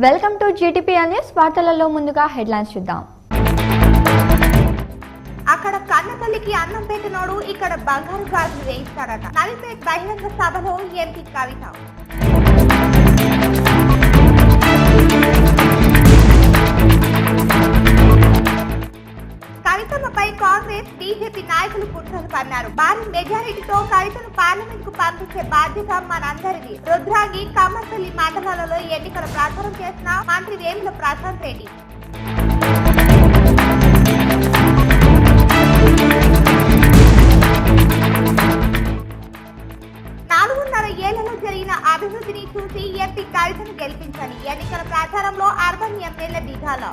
Welcome to GTP news. వార్తలలో ముందుగా headlines చూద్దాం. అక్కడ కన్నతల్లికి అన్నం పెట్టినోడు ఇక్కడ బంగారు గాజులు వేయిస్తారట. నవిపేట్ బహిరంగ సభలో ఎంపీ కవిత. కవితమ్మపై కాంగ్రెస్ బీజేపీ నాయకులు కుట్రలు పన్నారు. భారీ మెజారిటీతో కవితను పార్లమెంట్ కు పంపించే బాధ్యత మనందరిది. రుద్రాంగి కమ్మర్పల్లి మండలాలలో ఎన్నికల ప్రచారం చేసిన మంత్రి వేముల ప్రశాంత్ రెడ్డి. ఏళ్లలో జరిగిన అభివృద్ధిని చూసి ఎంపీ కవితను గెలిపించని ఎన్నికల ప్రచారంలో అర్బన్ ఎమ్మెల్యే దిగాల.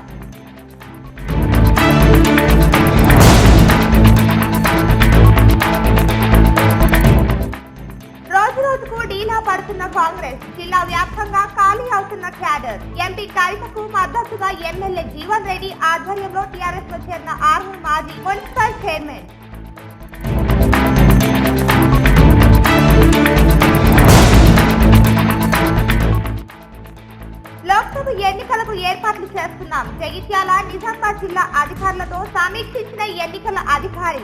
రోజు రోజుకు డీలా పడుతున్న కాంగ్రెస్, జిల్లా వ్యాప్తంగా ఖాళీ అవుతున్న క్యాడర్. ఎంపీ కవితకు మద్దతుగా ఎమ్మెల్యే జీవన్ రెడ్డి ఆధ్వర్యంలో టీఆర్ఎస్ లో చేరిన ఆర్మూర్ మాజీ మున్సిపల్ చైర్మన్. లోక్సభ ఎన్నికలకు ఏర్పాట్లు చేస్తున్నాం. జగిత్యాల, నిజామాబాద్ జిల్లా అధికారులతో సమీక్షించిన ఎన్నికల అధికారి.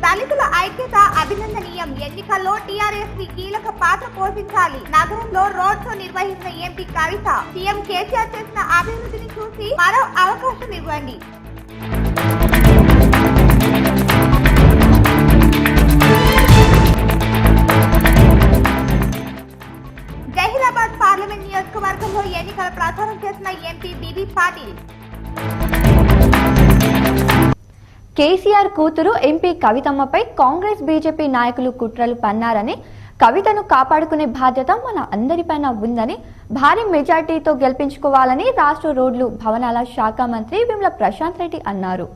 దళితుల ఐక్యత అభినందనీయం. ఎన్నికల్లో టీఆర్ఎస్ కీలక పాత్ర పోషించాలి. నగరంలో రోడ్ షో నిర్వహించిన ఎంపీ కవిత, సీఎం కేసీఆర్ చేసిన అభివృద్ధిని చూసి మరో అవకాశం ఇవ్వండి. జహీరాబాద్ పార్లమెంట్ నియోజకవర్గంలో ఎన్నికల ప్రచారం చేసిన ఎంపీ బీబీ పాటిల్. కేసీఆర్ కూతురు ఎంపీ కవితమ్మపై కాంగ్రెస్ బీజేపీ నాయకులు కుట్రలు పన్నారని, కవితను కాపాడుకునే బాధ్యత మన అందరిపైన ఉందని, భారీ మెజార్టీతో గెలిపించుకోవాలని రాష్ట్ర రోడ్లు భవనాల శాఖ మంత్రి వేముల ప్రశాంత్ రెడ్డి అన్నారు.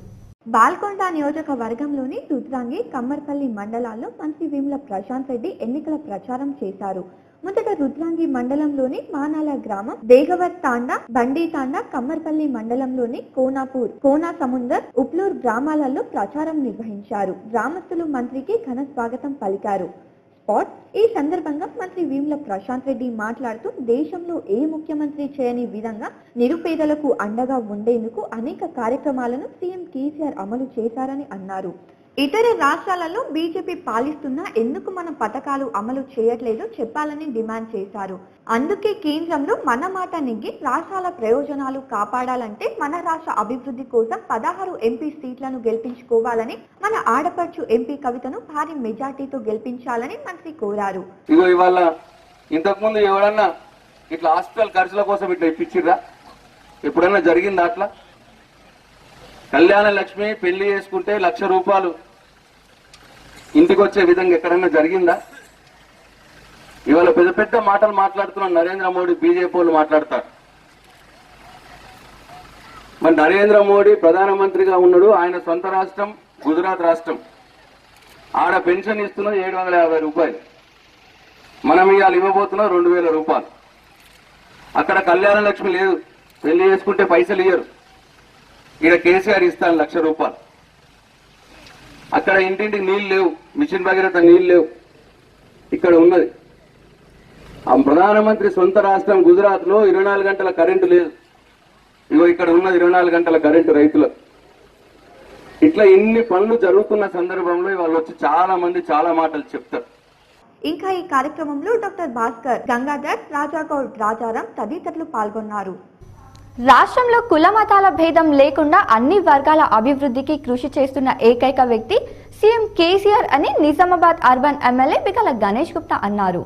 బాల్కొండ నియోజకవర్గంలోని రుద్రాంగి, కమ్మర్పల్లి మండలాల్లో మంత్రి వేముల ప్రశాంత్ రెడ్డి ఎన్నికల ప్రచారం చేశారు. మొదట రుద్రాంగి మండలంలోని మానాల గ్రామం, దేగవత్ తాండా, బండి తాండా, కమ్మర్పల్లి మండలంలోని కోనాపూర్, కోనా సముందర్, ఉప్లూర్ గ్రామాలలో ప్రచారం నిర్వహించారు. గ్రామస్తులు మంత్రికి ఘన స్వాగతం పలికారు. ఈ సందర్భంగా మంత్రి వేముల ప్రశాంత్ రెడ్డి మాట్లాడుతూ, దేశంలో ఏ ముఖ్యమంత్రి చేయని విధంగా నిరుపేదలకు అండగా ఉండేందుకు అనేక కార్యక్రమాలను సీఎం కేసీఆర్ అమలు చేశారని అన్నారు. ఇతర రాష్ట్రాలలో బీజేపీ పాలిస్తున్నా ఎందుకు మన పథకాలు అమలు చేయట్లేదో చెప్పాలని డిమాండ్ చేశారు. అందుకే కేంద్రంలో మన మాట నెగ్గి రాష్ట్రాల ప్రయోజనాలు కాపాడాలంటే మన రాష్ట్ర అభివృద్ధి కోసం 16 ఎంపీ సీట్లను గెలిపించుకోవాలని, మన ఆడపడుచు ఎంపీ కవితను భారీ మెజార్టీతో గెలిపించాలని మంత్రి కోరారు. ఇవాళ ఇంతకుముందు ఎవరన్నా ఇట్లా హాస్పిటల్ ఖర్చుల కోసం ఇట్లా ఇప్పించిర్రా? ఎప్పుడన్నా జరిగిందా అట్లా? కళ్యాణ లక్ష్మి పెళ్లి చేసుకుంటే 1,00,000 రూపాయలు ఇంటికి వచ్చే విధంగా ఎక్కడన్నా జరిగిందా? ఇవాళ పెద్ద పెద్ద మాటలు మాట్లాడుతున్న నరేంద్ర మోడీ, బీజేపీ వాళ్ళు మాట్లాడతారు. మరి నరేంద్ర మోడీ ప్రధానమంత్రిగా ఉన్నాడు, ఆయన సొంత రాష్ట్రం గుజరాత్ రాష్ట్రం. ఆడ పెన్షన్ ఇస్తున్నది 750 రూపాయలు, మనం ఇవాళ ఇవ్వబోతున్నాం 2,000 రూపాయలు. అక్కడ కళ్యాణ లక్ష్మి లేదు, పెళ్లి చేసుకుంటే పైసలు ఇయ్యరు. ఇక్కడ కేసీఆర్ ఇస్తాను 1,00,000 రూపాయలు. అక్కడ ఇంటింటికి నీళ్లు లేవు, మిషన్ భగీరథ నీళ్లు లేవు. ఇక్కడ ఉన్నది ఆ ప్రధానమంత్రి సొంత రాష్ట్రం గుజరాత్ లో 24 గంటల కరెంటు లేదు. ఇగో ఇక్కడ ఉన్నది 24 గంటల కరెంటు రైతులకు. ఇట్లా ఇన్ని పనులు జరుగుతున్న సందర్భంలో వాళ్ళు వచ్చి చాలా మంది చాలా మాటలు చెప్తారు. ఇంకా ఈ కార్యక్రమంలో డాక్టర్ భాస్కర్, గంగాధర్, రాజాగౌడ్, రాజారాం తదితరులు పాల్గొన్నారు. రాష్ట్రంలో కుల మతాల భేదం లేకుండా అన్ని వర్గాల అభివృద్ధికి కృషి చేస్తున్న ఏకైక వ్యక్తి సీఎం కేసీఆర్ అని నిజామాబాద్ అర్బన్ ఎమ్మెల్యే బిగల గణేష్ గుప్తా అన్నారు.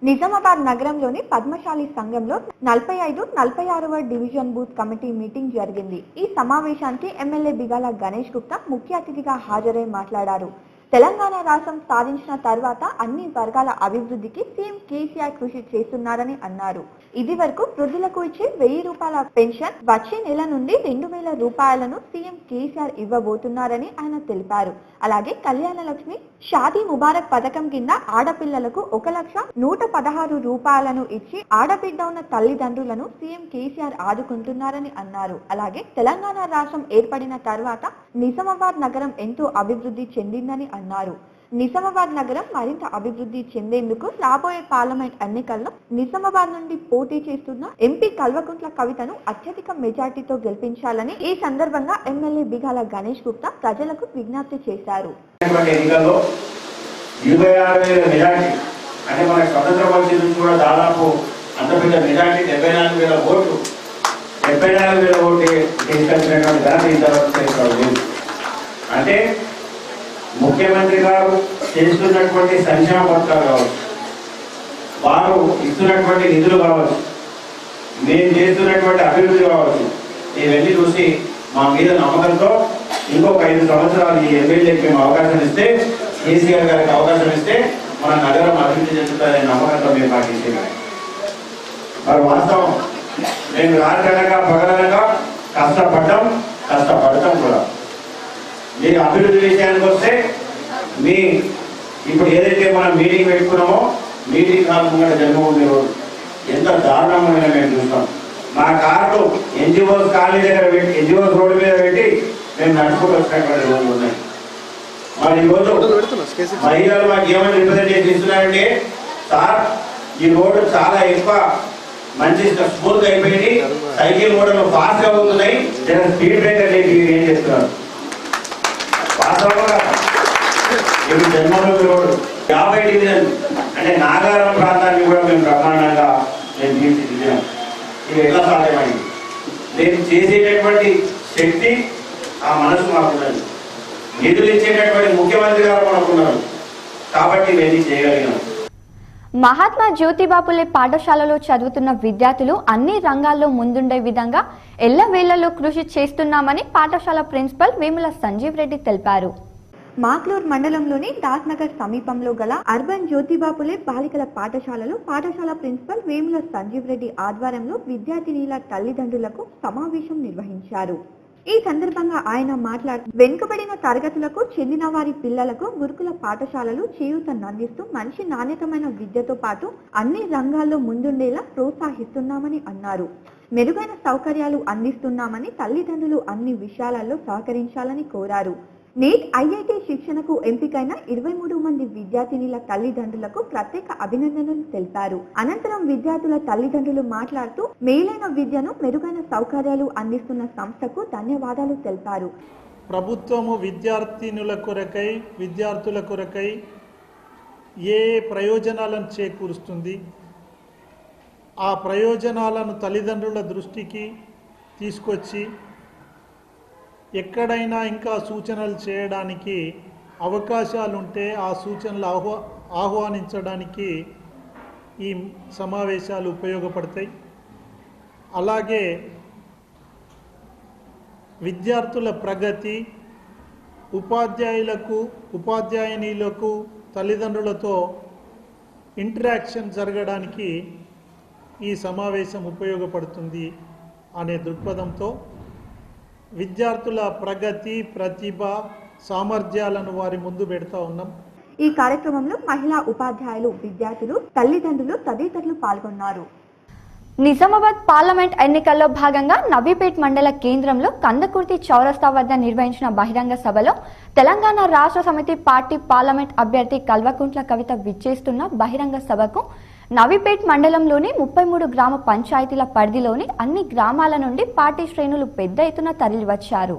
నిజామాబాద్ నగరంలోని పద్మశాలి సంఘంలో 45, 46వ డివిజన్ బూత్ కమిటీ మీటింగ్ జరిగింది. ఈ సమావేశానికి ఎమ్మెల్యే బిగాల గణేష్ గుప్తా ముఖ్య అతిథిగా హాజరై మాట్లాడారు. తెలంగాణ రాష్ట్రం సాధించిన తర్వాత అన్ని వర్గాల అభివృద్ధికి సీఎం కేసీఆర్ కృషి చేస్తున్నారని అన్నారు. ఇది వరకు వృద్ధులకు ఇచ్చే 1000 రూపాయల పెన్షన్ వచ్చే నెల నుండి 2000 రూపాయలను సీఎం కేసీఆర్ ఇవ్వబోతున్నారని ఆయన తెలిపారు. అలాగే కళ్యాణ లక్ష్మి, షాదీ ముబారక్ పథకం కింద ఆడపిల్లలకు 1,116 రూపాయలను ఇచ్చి ఆడబిడ్డ ఉన్న తల్లిదండ్రులను సీఎం కేసీఆర్ ఆదుకుంటున్నారని అన్నారు. అలాగే తెలంగాణ రాష్ట్రం ఏర్పడిన తర్వాత నిజామాబాద్ నగరం ఎంతో అభివృద్ధి చెందిందని అన్నారు. నిజామాబాద్ నగరం మరింత అభివృద్ధి చెందేందుకు రాబోయే పార్లమెంట్ ఎన్నికల్లో నిజామాబాద్ నుండి పోటీ చేస్తున్న ఎంపీ కల్వకుంట్ల కవితను అత్యధిక మెజార్టీతో గెలిపించాలని ఈ సందర్భంగా ఎమ్మెల్యే బిగాల గణేష్ గుప్తా ప్రజలకు విజ్ఞప్తి చేశారు. అంటే మన స్వతంత్ర పరిస్థితి నుంచి కూడా దాదాపు అంత పెద్ద మెజార్టీ 74,000 ఓట్లు 74,000 ఓట్లు తీసుకొచ్చినటువంటి ఘనత ఇంతవరకు అంటే ముఖ్యమంత్రి గారు చేస్తున్నటువంటి సంక్షేమ పథకాలు కావచ్చు, వారు ఇస్తున్నటువంటి నిధులు కావచ్చు, మేము చేస్తున్నటువంటి అభివృద్ధి కావచ్చు, ఇవన్నీ చూసి మా మీద నమ్మకంతో ఇంకొక 5 సంవత్సరాలు ఈ ఎమ్మెల్యేకి మేము అవకాశం ఇస్తే, కేసీఆర్ గారికి అవకాశం ఇస్తే మన నగరం అభివృద్ధి చెందుతుందనే నమ్మకంతో మేము పాటించాము. మరి వాస్తవం మేము రాజకీయంగా పగలనగా కష్టపడతాం కూడా. మీరు అభివృద్ధి విషయానికి వస్తే మీ ఇప్పుడు ఏదైతే మనం మీటింగ్ పెట్టుకున్నామో మీటింగ్ కాకుండా జన్మభూమి రోడ్ ఎంత దారుణమైన మేము చూస్తాం. మా కార్లు ఎన్జిఓస్ కాలనీ దగ్గర పెట్టి ఎన్జిఓస్ రోడ్డు మీద పెట్టి మేము నడుచుకుంటూ వచ్చినటువంటి రోజులు ఉన్నాయి. మరి ఈరోజు మహిళలు మాకు ఏమైనా రిప్రజెంటేషన్ ఇస్తున్నారంటే, సార్ ఈ రోడ్డు చాలా ఎక్కువ మంచి స్మూత్ అయిపోయింది, సైకిల్ కూడా ఫాస్ట్గా అవుతున్నాయి, స్పీడ్ బ్రేకర్ లేని ఏం చేస్తున్నారు. వాస్తవంగా ఇప్పుడు జన్మభూమి రోడ్డు 50 డివిజన్ అంటే నాగారం ప్రాంతాన్ని కూడా మేము బ్రహ్మాండంగా మేము తీర్చిదిద్దాం. ఇది ఎట్లా సాధ్యమైంది? నేను చేసేటటువంటి శక్తి ఆ మనసు మాకున్నది, నిధులు ఇచ్చేటటువంటి ముఖ్యమంత్రి గారు మనకున్నారు కాబట్టి ఇవన్నీ చేయగలిగినాం. మహాత్మా జ్యోతిబాపులే పాఠశాలలో చదువుతున్న విద్యార్థులు అన్ని రంగాల్లో ముందుండే విధంగా ఎల్లవేళ్లలో కృషి చేస్తున్నామని పాఠశాల ప్రిన్సిపల్ వేముల సంజీవ్ రెడ్డి తెలిపారు. మాక్లూర్ మండలంలోని దాస్ నగర్ సమీపంలో గల అర్బన్ జ్యోతిబాపులే బాలికల పాఠశాలలో పాఠశాల ప్రిన్సిపల్ వేముల సంజీవ్ రెడ్డి ఆధ్వర్యంలో విద్యార్థినీల తల్లిదండ్రులకు సమావేశం నిర్వహించారు. ఈ సందర్భంగా ఆయన మాట్లాడుతూ వెనుకబడిన తరగతులకు చెందిన వారి పిల్లలకు గురుకుల పాఠశాలలు చేయూతనందిస్తూ మంచి నాణ్యతమైన విద్యతో పాటు అన్ని రంగాల్లో ముందుండేలా ప్రోత్సహిస్తున్నామని అన్నారు. మెరుగైన సౌకర్యాలు అందిస్తున్నామని తల్లిదండ్రులు అన్ని విషయాలలో సహకరించాలని కోరారు. నీట్ ఐఐటి శిక్షణకు ఎంపికైన 23 మంది విద్యార్థినీల తల్లిదండ్రులకు ప్రత్యేక అభినందనలు తెలిపారు. అనంతరం విద్యార్థుల తల్లిదండ్రులు మాట్లాడుతూ మేలైన విద్యను మెరుగైన సౌకర్యాలు అందిస్తున్న సంస్థకు ధన్యవాదాలు తెలిపారు. ప్రభుత్వము విద్యార్థుల కొరకై ఏ ప్రయోజనాలను చేకూరుస్తుంది, ఆ ప్రయోజనాలను తల్లిదండ్రుల దృష్టికి తీసుకొచ్చి ఎక్కడైనా ఇంకా సూచనలు చేయడానికి అవకాశాలుంటే ఆ సూచనలు ఆహ్వానించడానికి ఈ సమావేశాలు ఉపయోగపడతాయి. అలాగే విద్యార్థుల ప్రగతి, ఉపాధ్యాయునీలకు తల్లిదండ్రులతో ఇంటరాక్షన్ జరగడానికి ఈ సమావేశం ఉపయోగపడుతుంది అనే దృక్పథంతో విద్యార్థుల ప్రగతి, ప్రతిభ, సామర్థ్యాలను వారి ముందు పెడతా ఉన్నాం. ఈ కార్యక్రమంలో మహిళా ఉపాధ్యాయులు, విద్యార్థులు, తల్లిదండ్రులు తదితరులు పాల్గొన్నారు. నిజామాబాద్ పార్లమెంట్ ఎన్నికల్లో భాగంగా నవీపేట్ మండల కేంద్రంలో కందకుర్తి చౌరస్తా వద్ద నిర్వహించిన బహిరంగ సభలో తెలంగాణ రాష్ట్ర సమితి పార్టీ పార్లమెంట్ అభ్యర్థి కల్వకుంట్ల కవిత విచ్చేస్తున్న బహిరంగ సభకు నవీపేట్ మండలంలోని 33 గ్రామ పంచాయతీల పరిధిలోని అన్ని గ్రామాల నుండి పార్టీ శ్రేణులు పెద్ద ఎత్తున తరలివచ్చారు.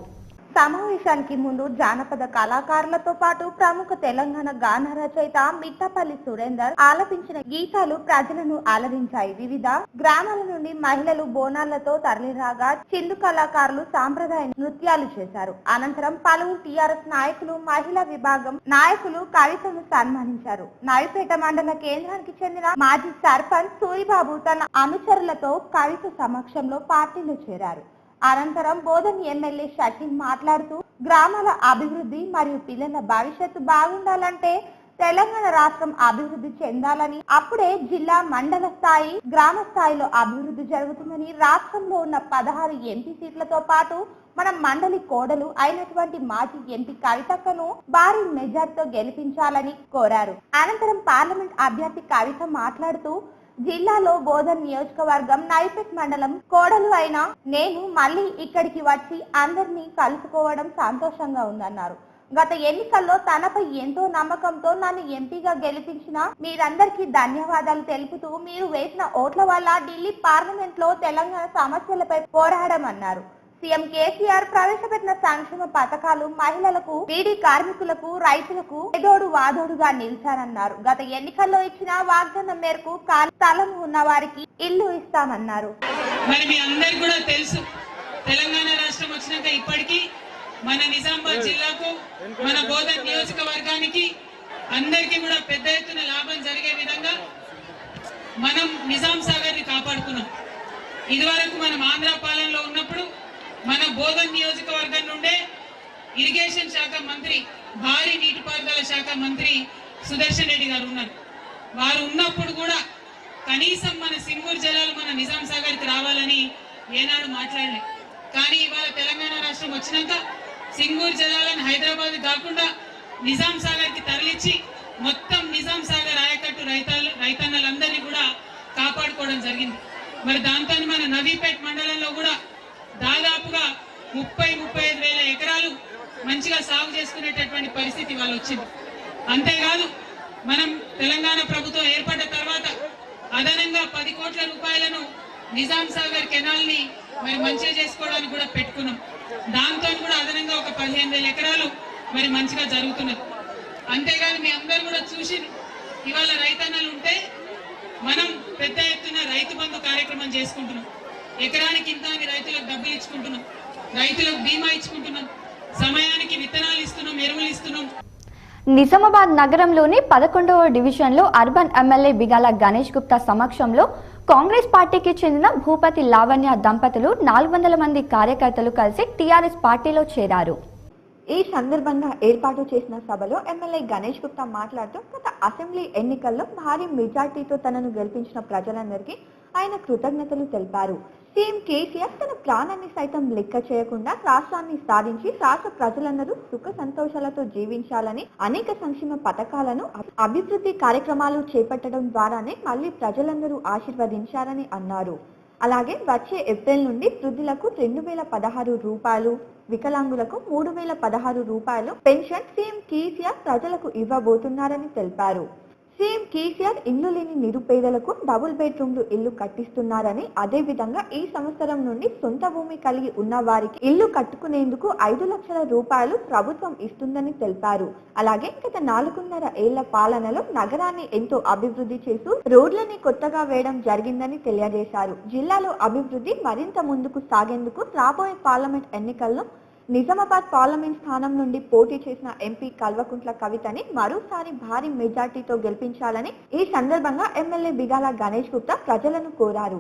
సమావేశానికి ముందు జానపద కళాకారులతో పాటు ప్రముఖ తెలంగాణ గాన రచయిత మిట్టపల్లి సురేందర్ ఆలపించిన గీతాలు ప్రజలను అలరించాయి. వివిధ గ్రామాల నుండి మహిళలు బోనాలతో తరలిరాగా చిందు కళాకారులు సాంప్రదాయ నృత్యాలు చేశారు. అనంతరం పలువురు టీఆర్ఎస్ నాయకులు, మహిళా విభాగం నాయకులు కవితను సన్మానించారు. నవిపేట మండల కేంద్రానికి చెందిన మాజీ సర్పంచ్ సూరిబాబు తన అనుచరులతో కవిత సమక్షంలో పార్టీలో చేరారు. అనంతరం బోధన్ ఎమ్మెల్యే షకీల్ మాట్లాడుతూ గ్రామాల అభివృద్ధి మరియు పిల్లల భవిష్యత్తు బాగుండాలంటే తెలంగాణ రాష్ట్రం అభివృద్ధి చెందాలని, అప్పుడే జిల్లా మండల స్థాయి గ్రామ స్థాయిలో అభివృద్ధి జరుగుతుందని, రాష్ట్రంలో ఉన్న 16 ఎంపీ సీట్లతో పాటు మన మండలి కోడలు అయినటువంటి మాజీ ఎంపీ కవితక్కను భారీ మెజార్టీతో గెలిపించాలని కోరారు. అనంతరం పార్లమెంట్ అభ్యర్థి కవిత మాట్లాడుతూ జిల్లాలో బోధన్ నియోజకవర్గం నైపేట్ మండలం కోడలు అయిన నేను మళ్ళీ ఇక్కడికి వచ్చి అందరినీ కలుసుకోవడం సంతోషంగా ఉందన్నారు. గత ఎన్నికల్లో తనపై ఎంతో నమ్మకంతో నన్ను ఎంపీగా గెలిపించిన మీరందరికీ ధన్యవాదాలు తెలుపుతూ మీరు వేసిన ఓట్ల వల్ల ఢిల్లీ పార్లమెంట్ లో తెలంగాణ సమస్యలపై పోరాడమన్నారు. సీఎం కేసీఆర్ ప్రవేశపెట్టిన సంక్షేమ పథకాలు మహిళలకు, బీడీ కార్మికులకు, రైతులకు ఏదోడు వాదోడుగా నిలిచారన్నారు. గత ఎన్నికల్లో ఇచ్చిన వాగ్దానం మేరకు స్థలం ఉన్న వారికి ఇల్లు ఇస్తామన్నారు. మరి మీ అందరికీ కూడా తెలుసు, తెలంగాణ రాష్ట్రం వచ్చినాక ఇప్పటికీ మన నిజామాబాద్ జిల్లాకు, మన బోధన్ నియోజకవర్గానికి అందరికీ కూడా పెద్ద ఎత్తున లాభం జరిగే విధంగా మనం నిజాం సాగర్ ని కాపాడుకున్నాం. ఇదివరకు మనం ఆంధ్ర పాలనలో ఉన్నప్పుడు మన బోధన్ నియోజకవర్గం నుండే ఇరిగేషన్ శాఖ మంత్రి, భారీ నీటిపారుదల శాఖ మంత్రి సుదర్శన్ రెడ్డి గారు ఉన్నారు. వారు ఉన్నప్పుడు కూడా కనీసం మన సింగూరు జలాలు మన నిజాం సాగర్ కి రావాలని ఏనాడు మాట్లాడలేదు. కానీ ఇవాళ తెలంగాణ రాష్ట్రం వచ్చినాక సింగూరు జలాలను హైదరాబాద్ కాకుండా నిజాం సాగర్ కి తరలించి మొత్తం నిజాం సాగర్ ఆయకట్టు రైతన్నలందరినీ కూడా కాపాడుకోవడం జరిగింది. మరి దాంతో మన నవీపేట్ మండలంలో కూడా దాదాపుగా 30-35 వేల ఎకరాలు మంచిగా సాగు చేసుకునేటటువంటి పరిస్థితి వాళ్ళు వచ్చింది. అంతేకాదు మనం తెలంగాణ ప్రభుత్వం ఏర్పడ్డ తర్వాత అదనంగా 10 కోట్ల రూపాయలను నిజాం సాగర్ కెనాల్ ని మరి మంచిగా చేసుకోవడానికి కూడా పెట్టుకున్నాం. దాంతో కూడా అదనంగా ఒక 15,000 ఎకరాలు మరి మంచిగా జరుగుతున్నది. అంతేకాదు మీ అందరూ కూడా చూసి ఇవాళ రైతన్నలు ఉంటే మనం పెద్ద ఎత్తున రైతు బంధు కార్యక్రమం చేసుకుంటున్నాం. ఎకరానికి ఇంత అని రైతులకు డబ్బులు ఇచ్చుకుంటున్నాం, రైతులకు బీమా ఇచ్చుకుంటున్నాం, సమయానికి విత్తనాలు ఇస్తున్నాం, ఎరువులు ఇస్తున్నాం. నిజామాబాద్ నగరంలోని 11వ డివిజన్లో అర్బన్ ఎమ్మెల్యే బిగాల గణేష్ గుప్తా సమక్షంలో కాంగ్రెస్ పార్టీకి చెందిన భూపతి లావణ్య దంపతులు 400 మంది కార్యకర్తలు కలిసి టీఆర్ఎస్ పార్టీలో చేరారు. ఈ సందర్భంగా ఏర్పాటు చేసిన సభలో ఎమ్మెల్యే గణేష్ గుప్తా మాట్లాడుతూ గత అసెంబ్లీ ఎన్నికల్లో భారీ మెజార్టీతో తనను గెలిపించిన ప్రజలందరికీ ఆయన కృతజ్ఞతలు తెలిపారు. సీఎం కేసీఆర్ తన ప్రాణాన్ని సైతం లెక్క చేయకుండా రాష్ట్రాన్ని సాధించి రాష్ట్ర ప్రజలందరూ సుఖ సంతోషాలతో జీవించాలని అనేక సంక్షేమ పథకాలను, అభివృద్ధి కార్యక్రమాలు చేపట్టడం ద్వారానే మళ్లీ ప్రజలందరూ ఆశీర్వదించారని అన్నారు. అలాగే వచ్చే ఏప్రిల్ నుండి వృద్ధులకు 2016 రూపాయలు, వికలాంగులకు 3016 రూపాయలు పెన్షన్ సీఎం కేసీఆర్ ప్రజలకు ఇవ్వబోతున్నారని తెలిపారు. సీఎం కేసీఆర్ ఇల్లు లేని నిరుపేదలకు డబుల్ బెడ్రూమ్లు ఇల్లు కట్టిస్తున్నారని, అదే విధంగా ఈ సంవత్సరం నుండి సొంత భూమి కలిగి ఉన్న వారికి ఇల్లు కట్టుకునేందుకు 5 లక్షల రూపాయలు ప్రభుత్వం ఇస్తుందని తెలిపారు. అలాగే గత 4.5 ఏళ్ల పాలనలో నగరాన్ని ఎంతో అభివృద్ధి చేస్తూ రోడ్లని కొత్తగా వేయడం జరిగిందని తెలియజేశారు. జిల్లాలో అభివృద్ధి మరింత ముందుకు సాగేందుకు రాబోయే పార్లమెంట్ ఎన్నికల్లో నిజామాబాద్ పార్లమెంట్ స్థానం నుండి పోటీ చేసిన ఎంపీ కల్వకుంట్ల కవితని మరోసారి భారీ మెజార్టీతో గెలిపించాలని ఈ సందర్భంగా ఎమ్మెల్యే బిగాల గణేష్ గుప్తా ప్రజలను కోరారు.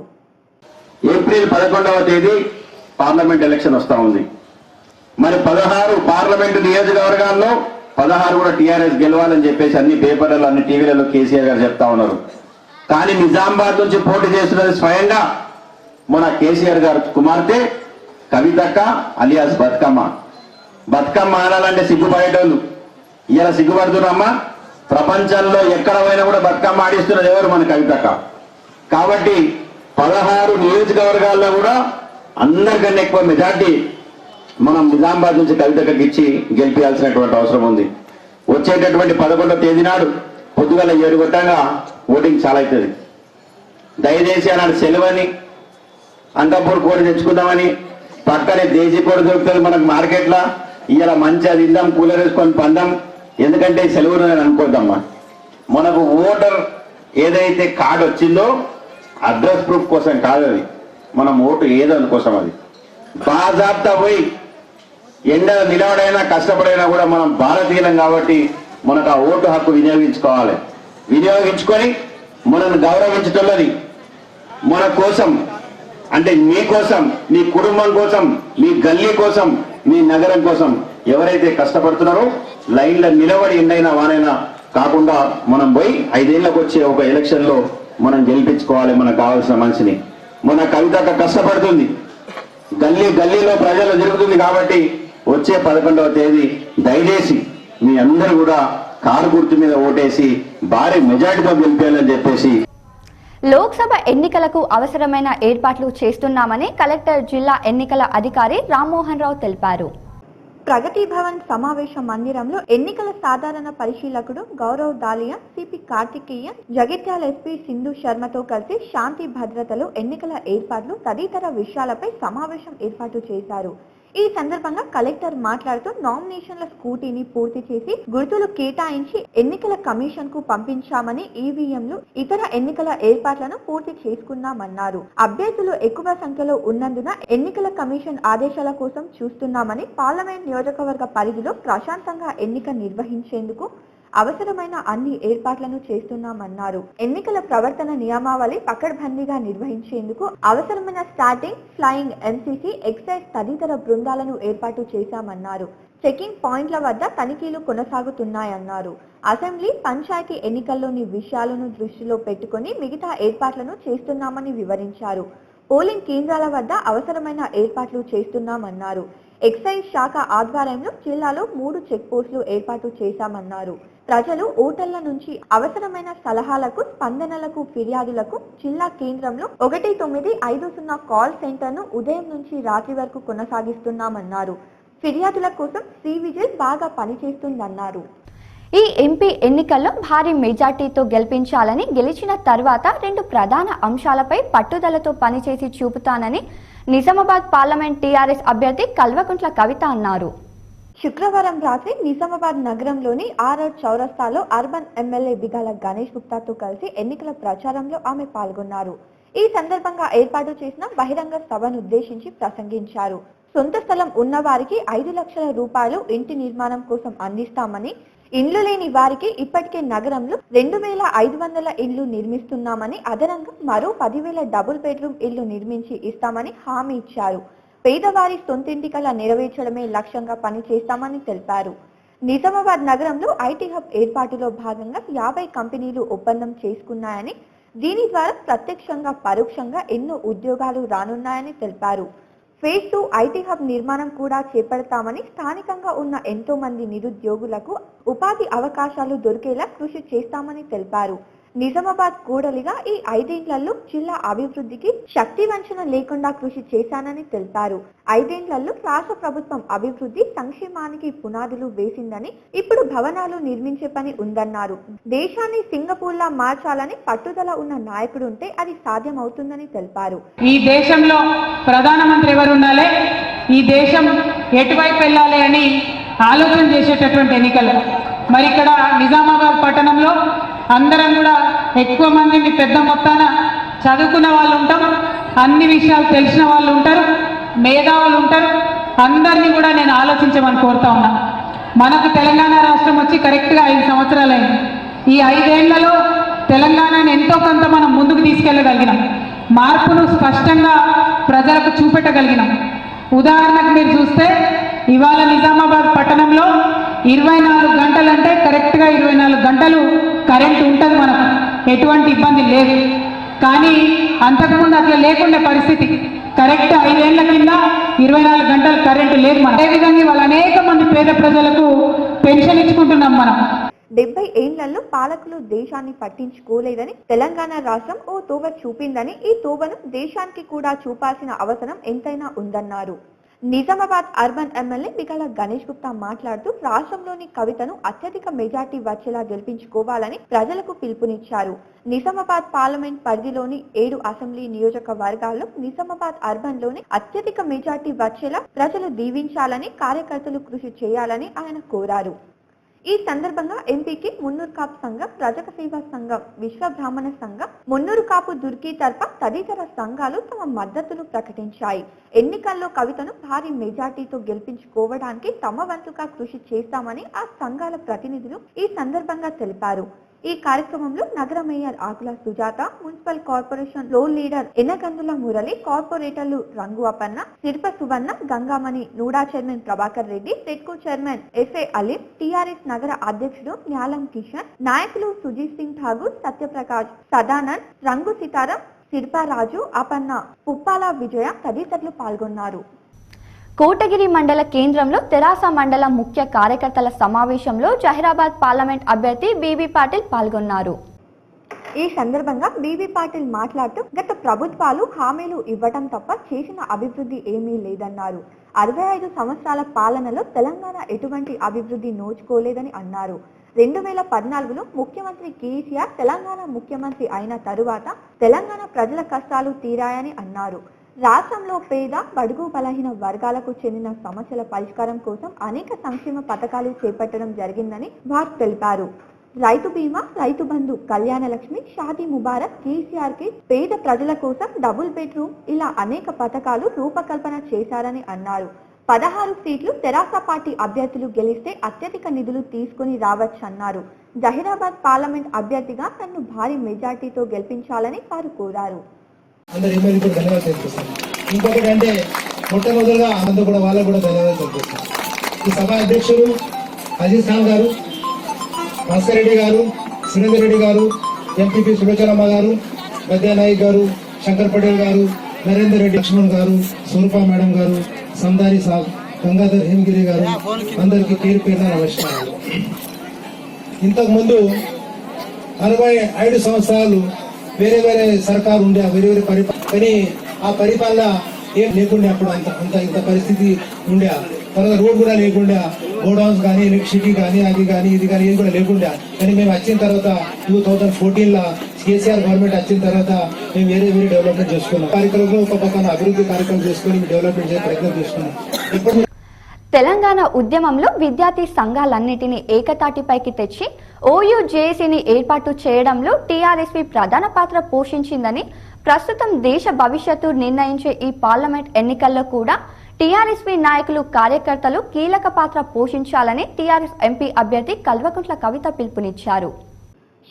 ఏప్రిల్ 11వ తేదీ పార్లమెంట్ ఎలక్షన్ వస్తా ఉంది. మరి 16 పార్లమెంటు నియోజకవర్గాల్లో 16 కూడా టీఆర్ఎస్ గెలవాలని చెప్పేసి అన్ని పేపర్లలో, అన్ని టీవీలలో కేసీఆర్ గారు చెప్తా ఉన్నారు. కానీ నిజామాబాద్ నుంచి పోటీ చేస్తున్నది స్వయంగా మన కేసీఆర్ గారు కుమార్తె కవితక్క అలియాస్ బతుకమ్మ. బతుకమ్మ ఆడాలంటే సిగ్గుపడేటోళ్ళు ఇలా సిగ్గుపడుతున్నారమ్మా. ప్రపంచంలో ఎక్కడ పోయినా కూడా బతుకమ్మ ఆడిస్తున్నది ఎవరు? మన కవితక్క. కాబట్టి 16 నియోజకవర్గాల్లో కూడా అందరికన్నా ఎక్కువ మెజార్టీ మనం నిజామాబాద్ నుంచి కవితక్కకి ఇచ్చి గెలిపించాల్సినటువంటి అవసరం ఉంది. వచ్చేటటువంటి 11వ తేదీ నాడు పొద్దుగల 7 గంటగా ఓటింగ్ చాలా అవుతుంది. దయచేసి అలాంటి సెలవని అంకపూర్ కోడి తెచ్చుకుందామని పక్కనే దేశీ కోడి దొరుకుతుంది మనకు మార్కెట్లో. ఇలా మంచి అది ఇద్దాం, కూలర్ వేసుకొని పందాం, ఎందుకంటే సెలవులు అనుకోద్దమ్మా. మనకు ఓటర్ ఏదైతే కార్డు వచ్చిందో అడ్రస్ ప్రూఫ్ కోసం కాదు, అది మనం ఓటు ఏదో అందుకోసం. అది బాజాబ్తా పోయి ఎండ నిలబడైనా కష్టపడైనా కూడా మనం భారతీయులం కాబట్టి మనకు ఆ ఓటు హక్కు వినియోగించుకోవాలి. వినియోగించుకొని మనల్ని గౌరవించటంలోని మన కోసం అంటే మీకోసం, మీ కుటుంబం కోసం, మీ గల్లీ కోసం, మీ నగరం కోసం ఎవరైతే కష్టపడుతున్నారో లైన్లో నిలబడి ఎండైనా వానైనా కాకుండా మనం పోయి 5 ఏళ్లకు వచ్చే ఒక ఎలక్షన్ లో మనం గెలిపించుకోవాలి మనకు కావాల్సిన మనిషిని. మన కవిత కష్టపడుతుంది, గల్లీలో ప్రజలు జరుగుతుంది కాబట్టి వచ్చే 11వ తేదీ దయచేసి మీ అందరూ కూడా కారు గుర్తు మీద ఓటేసి భారీ మెజార్టీతో గెలిపేయాలని చెప్పేసి. లోక్సభ ఎన్నికలకు అవసరమైన ఏర్పాట్లు చేస్తున్నామని కలెక్టర్ జిల్లా ఎన్నికల అధికారి రామ్మోహన్ రావు తెలిపారు. ప్రగతి భవన్ సమావేశ మందిరంలో ఎన్నికల సాధారణ పరిశీలకుడు గౌరవ్ దాలియా, సిపి కార్తికేయన్, జగిత్యాల ఎస్పీ సింధు శర్మతో కలిసి శాంతి భద్రతలు, ఎన్నికల ఏర్పాట్లు తదితర విషయాలపై సమావేశం ఏర్పాటు చేశారు. ఈ సందర్భంగా కలెక్టర్ మాట్లాడుతూ నామినేషన్ల స్కూటీని పూర్తి చేసి గుర్తులు కేటాయించి ఎన్నికల కమిషన్ కు పంపించామని, ఈవీఎంలు, ఇతర ఎన్నికల ఏర్పాట్లను పూర్తి చేసుకున్నామన్నారు. అభ్యర్థులు ఎక్కువ సంఖ్యలో ఉన్నందున ఎన్నికల కమిషన్ ఆదేశాల కోసం చూస్తున్నామని, పార్లమెంట్ నియోజకవర్గ పరిధిలో ప్రశాంతంగా ఎన్నిక నిర్వహించేందుకు అవసరమైన అన్ని ఏర్పాట్లను చేస్తున్నామన్నారు. ఎన్నికల ప్రవర్తన నియమావళి పకడ్బందీగా నిర్వహించేందుకు అవసరమైన స్టార్టింగ్, ఫ్లయింగ్, ఎంసీసీ, ఎక్సైజ్ తదితర బృందాలను ఏర్పాటు చేశామన్నారు. చెకింగ్ పాయింట్ల వద్ద తనిఖీలు కొనసాగుతున్నాయన్నారు. అసెంబ్లీ, పంచాయతీ ఎన్నికల్లోని విషయాలను దృష్టిలో పెట్టుకుని మిగతా ఏర్పాట్లను చేస్తున్నామని వివరించారు. పోలింగ్ కేంద్రాల వద్ద అవసరమైన ఏర్పాట్లు చేస్తున్నామన్నారు. ఎక్సైజ్ శాఖ ఆధ్వర్యంలో జిల్లాలో 3 చెక్ పోస్టులు ఏర్పాటు చేశామన్నారు. ప్రజలు, ఓటర్ల నుంచి అవసరమైన సలహాలకు, స్పందనలకు, ఫిర్యాదులకు జిల్లా కేంద్రంలో 1950 కాల్ సెంటర్ను ఉదయం నుంచి రాత్రి వరకు కొనసాగిస్తున్నామన్నారు. ఫిర్యాదుల కోసం సివిజిల్ బాగా పనిచేస్తుందన్నారు. ఈ ఎంపీ ఎన్నికల్లో భారీ మెజార్టీతో గెలిపించాలని, గెలిచిన తర్వాత 2 ప్రధాన అంశాలపై పట్టుదలతో పనిచేసి చూపుతానని నిజామాబాద్ పార్లమెంట్ టీఆర్ఎస్ అభ్యర్థి కల్వకుంట్ల కవిత అన్నారు. శుక్రవారం రాత్రి నిజామాబాద్ నగరంలోని ఆర్ఆర్ చౌరస్తాలో అర్బన్ ఎమ్మెల్యే బిగాల గణేష్ గుప్తాతో కలిసి ఎన్నికల ప్రచారంలో ఆమె పాల్గొన్నారు. ఈ సందర్భంగా ఏర్పాటు చేసిన బహిరంగ సభను ఉద్దేశించి ప్రసంగించారు. సొంత స్థలం ఉన్న వారికి 5 లక్షల రూపాయలు ఇంటి నిర్మాణం కోసం అందిస్తామని, ఇండ్లు లేని వారికి ఇప్పటికే నగరంలో 2500 ఇళ్లు నిర్మిస్తున్నామని, అదనంగా మరో 10,000 డబుల్ బెడ్రూమ్ ఇళ్లు నిర్మించి ఇస్తామని హామీ ఇచ్చారు. పేదవారి సొంతింటి కల నెరవేర్చడమే లక్ష్యంగా పనిచేస్తామని తెలిపారు. నిజామాబాద్ నగరంలో ఐటీ హబ్ ఏర్పాటులో భాగంగా 50 కంపెనీలు ఒప్పందం చేసుకున్నాయని, దీని ద్వారా ప్రత్యక్షంగా, పరోక్షంగా ఎన్నో ఉద్యోగాలు రానున్నాయని తెలిపారు. ఫేజ్ 2 ఐటీ హబ్ నిర్మాణం కూడా చేపడతామని, స్థానికంగా ఉన్న ఎంతో మంది నిరుద్యోగులకు ఉపాధి అవకాశాలు దొరికేలా కృషి చేస్తామని తెలిపారు. నిజామాబాద్ కూడలిగా ఈ 5 ఏళ్లలో జిల్లా అభివృద్ధికి శక్తి వంచన లేకుండా కృషి చేశానని తెలిపారు. 5 ఏళ్లలో రాష్ట్ర ప్రభుత్వం అభివృద్ధి, సంక్షేమానికి పునాదులు వేసిందని, ఇప్పుడు భవనాలు నిర్మించే పని ఉందన్నారు. దేశాన్ని సింగపూర్లా మార్చాలని పట్టుదల ఉన్న నాయకుడు ఉంటే అది సాధ్యమవుతుందని తెలిపారు. ఈ దేశంలో ప్రధానమంత్రి ఎవరు ఉండాలి, ఈ దేశం ఎటువైపు వెళ్ళాలి అని ఆలోచన చేసేటటువంటి ఎన్నికలు. మరి ఇక్కడ నిజామాబాద్ పట్టణంలో అందరం కూడా ఎక్కువ మంది పెద్ద మొత్తాన చదువుకున్న వాళ్ళు ఉంటాం, అన్ని విషయాలు తెలిసిన వాళ్ళు ఉంటారు, మేధావులు ఉంటారు. అందరినీ కూడా నేను ఆలోచించమని కోరుతా ఉన్నా. మనకు తెలంగాణ రాష్ట్రం వచ్చి కరెక్ట్గా 5 సంవత్సరాలైంది. ఈ 5 ఏళ్లలో తెలంగాణను ఎంతో కొంత మనం ముందుకు తీసుకెళ్ళగలిగినాం. మార్పును స్పష్టంగా ప్రజలకు చూపెట్టగలిగినాం. ఉదాహరణకు మీరు చూస్తే ఇవాళ నిజామాబాద్ పట్టణంలో 24 గంటలంటే కరెక్ట్గా 24 గంటలు కరెంటు ఉంటుంది, మనకు ఎటువంటి ఇబ్బంది లేదు. కానీ అంతకుముందు అట్లా లేకుండే పరిస్థితి. కరెక్ట్ 5 ఏళ్ల కింద 24 గంటలు కరెంటు లేదు. మనం అదేవిధంగా వాళ్ళ అనేక మంది పేద ప్రజలకు పెన్షన్ ఇచ్చుకుంటున్నాం. మనం 70 ఏళ్లలో పాలకులు దేశాన్ని పట్టించుకోలేదని, తెలంగాణ రాష్ట్రం ఓ తోవ చూపిందని, ఈ తోవను దేశానికి కూడా చూపాల్సిన అవసరం ఎంతైనా ఉందన్నారు. నిజామాబాద్ అర్బన్ ఎమ్మెల్యే బిగాల గణేష్ గుప్తా మాట్లాడుతూ రాష్ట్రంలోని కవితను అత్యధిక మెజార్టీ వచ్చేలా గెలిపించుకోవాలని ప్రజలకు పిలుపునిచ్చారు. నిజామాబాద్ పార్లమెంట్ పరిధిలోని 7 అసెంబ్లీ నియోజకవర్గాల్లో నిజామాబాద్ అర్బన్ లోని అత్యధిక మెజార్టీ వచ్చేలా ప్రజలు దీవించాలని, కార్యకర్తలు కృషి చేయాలని ఆయన కోరారు. ఈ సందర్భంగా ఎంపీకి మున్నూరు కాపు సంఘం, రజక సేవా సంఘం, విశ్వ బ్రాహ్మణ సంఘం, మున్నూరు కాపు దుర్గి తరఫ తదితర సంఘాలు తమ మద్దతును ప్రకటించాయి. ఎన్నికల్లో కవితను భారీ మెజార్టీతో గెలిపించుకోవడానికి తమ వంతుగా కృషి చేస్తామని ఆ సంఘాల ప్రతినిధులు ఈ సందర్భంగా తెలిపారు. ఈ కార్యక్రమంలో నగర mayor Akula Sujatha, municipal corporation role leader Ennakandula Murali, కార్పొరేటర్లు Rangu Apanna, Shilpa Suvarna, Gangamani, NUDA chairman Prabhakar Reddy, TETCO chairman SA Aleem, TRS నగర అధ్యక్షుడు న్యాలం కిషన్, నాయకులు సుజీత్ సింగ్ ఠాగూర్, సత్యప్రకాష్, సదానంద్, రంగు సితారం, శిల్పారాజు, అపన్న, పుప్పాల విజయ తదితరులు పాల్గొన్నారు. కోటగిరి మండల కేంద్రంలో తెరాస మండల ముఖ్య కార్యకర్తల సమావేశంలో జహీరాబాద్ పార్లమెంట్ అభ్యర్థి బీబీ పాటిల్ పాల్గొన్నారు. ఈ సందర్భంగా బీబీ పాటిల్ మాట్లాడుతూ గత ప్రభుత్వాలు హామీలు ఇవ్వడం తప్ప చేసిన అభివృద్ధి ఏమీ లేదన్నారు. 65 సంవత్సరాల పాలనలో తెలంగాణ ఎటువంటి అభివృద్ధి నోచుకోలేదని అన్నారు. 2014లో ముఖ్యమంత్రి కేసీఆర్ తెలంగాణ ముఖ్యమంత్రి అయిన తరువాత తెలంగాణ ప్రజల కష్టాలు తీరాయని అన్నారు. రాష్ట్రంలో పేద, బడుగు, బలహీన వర్గాలకు చెందిన సమస్యల పరిష్కారం కోసం అనేక సంక్షేమ పథకాలు చేపట్టడం జరిగిందని వారు తెలిపారు. రైతు బీమా, రైతు బంధు, కళ్యాణ లక్ష్మి, షాదీ ముబారక్, కేసీఆర్ కి పేద ప్రజల కోసం డబుల్ బెడ్రూమ్ ఇలా అనేక పథకాలు రూపకల్పన చేశారని అన్నారు. 16 సీట్లు తెరాస పార్టీ అభ్యర్థులు గెలిస్తే అత్యధిక నిధులు తీసుకుని రావచ్చన్నారు. జహీరాబాద్ పార్లమెంట్ అభ్యర్థిగా తనను భారీ మెజార్టీతో గెలిపించాలని వారు కోరారు. ఇంకొకటి అంటే మొట్టమొదటిగా అందరూ కూడా వాళ్ళకు కూడా ధన్యవాదాలు తెలియజేస్తాను. ఈ సభ అధ్యక్షులు అజీజ్ ఖాన్ గారు, భాస్కర్ రెడ్డి గారు, సురేందర్ రెడ్డి గారు, ఎంపీపీ సులోచనమ్మ గారు, గద్యానాయక్ గారు, శంకర్ పటేల్ గారు, నరేందర్ రెడ్డి, లక్ష్మణ్ గారు, స్వరూప మేడం గారు, సందారి సాబ్, గంగాధర్ హేమగిరి గారు, అందరికీ పేరు పేరున నమస్కారాలు. ఇంతకు ముందు 65 సంవత్సరాలు వేరే వేరే సర్కారు ఉండే వేరే వేరే పరిపాలన, కానీ ఆ పరిపాలన ఏం లేకుండా అప్పుడు ఇంత పరిస్థితి ఉండే. తర్వాత రోడ్ కూడా లేకుండా, గోడౌన్స్ కానీ, ఎలక్ట్రిసిటీ కానీ, అది కానీ ఇది కానీ ఏది కూడా లేకుండా. కానీ మేము వచ్చిన తర్వాత 2014లో కేసీఆర్ గవర్నమెంట్ వచ్చిన తర్వాత మేము వేరే వేరే డెవలప్మెంట్ చేసుకున్నాం. కార్యక్రమంలో ఒక పక్కన అభివృద్ధి కార్యక్రమం చేసుకుని డెవలప్మెంట్ చేసే ప్రయత్నం చేసుకున్నాం. తెలంగాణ ఉద్యమంలో విద్యార్థి సంఘాలన్నిటినీ ఏకతాటిపైకి తెచ్చి ఓయూ జేఏసీని ఏర్పాటు చేయడంలో టీఆర్ఎస్పీ ప్రధాన పాత్ర పోషించిందని, ప్రస్తుతం దేశ భవిష్యత్తు నిర్ణయించే ఈ పార్లమెంట్ ఎన్నికల్లో కూడా టీఆర్ఎస్పీ నాయకులు, కార్యకర్తలు కీలక పాత్ర పోషించాలని టీఆర్ఎస్ ఎంపీ అభ్యర్థి కల్వకుంట్ల కవిత పిలుపునిచ్చారు.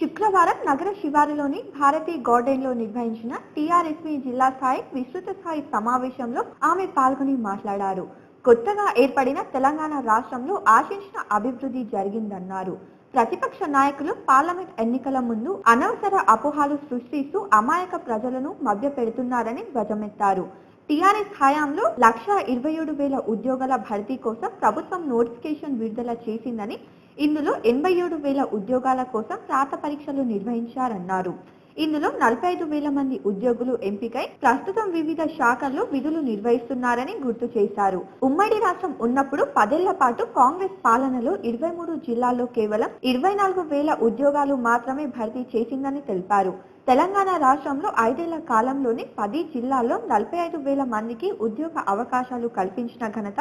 శుక్రవారం నగర శివారులోని భారతీ గార్డెన్ లో నిర్వహించిన టీఆర్ఎస్పీ జిల్లా స్థాయి విస్తృత స్థాయి సమావేశంలో ఆమె పాల్గొని మాట్లాడారు. కొత్తగా ఏర్పడిన తెలంగాణ రాష్ట్రంలో ఆశించిన అభివృద్ధి జరిగిందన్నారు. ప్రతిపక్ష నాయకులు పార్లమెంట్ ఎన్నికల ముందు అనవసర అపోహలు సృష్టిస్తూ అమాయక ప్రజలను మభ్యపెడుతున్నారని ధ్వజమెత్తారు. టీఆర్ఎస్ హయాంలో 1,27,000 ఉద్యోగాల భర్తీ కోసం ప్రభుత్వం నోటిఫికేషన్ విడుదల చేసిందని, ఇందులో 87,000 ఉద్యోగాల కోసం రాత పరీక్షలు నిర్వహించారన్నారు. ఇందులో 45,000 మంది ఉద్యోగులు ఎంపికై ప్రస్తుతం వివిధ శాఖల్లో విధులు నిర్వహిస్తున్నారని గుర్తు చేశారు. ఉమ్మడి రాష్ట్రం ఉన్నప్పుడు 10 ఏళ్ల పాటు కాంగ్రెస్ పాలనలో 23 జిల్లాల్లో కేవలం 24,000 ఉద్యోగాలు మాత్రమే భర్తీ చేసిందని తెలిపారు. తెలంగాణ రాష్ట్రంలో 5 ఏళ్ల కాలంలోనే 10 జిల్లాల్లో 45,000 మందికి ఉద్యోగ అవకాశాలు కల్పించిన ఘనత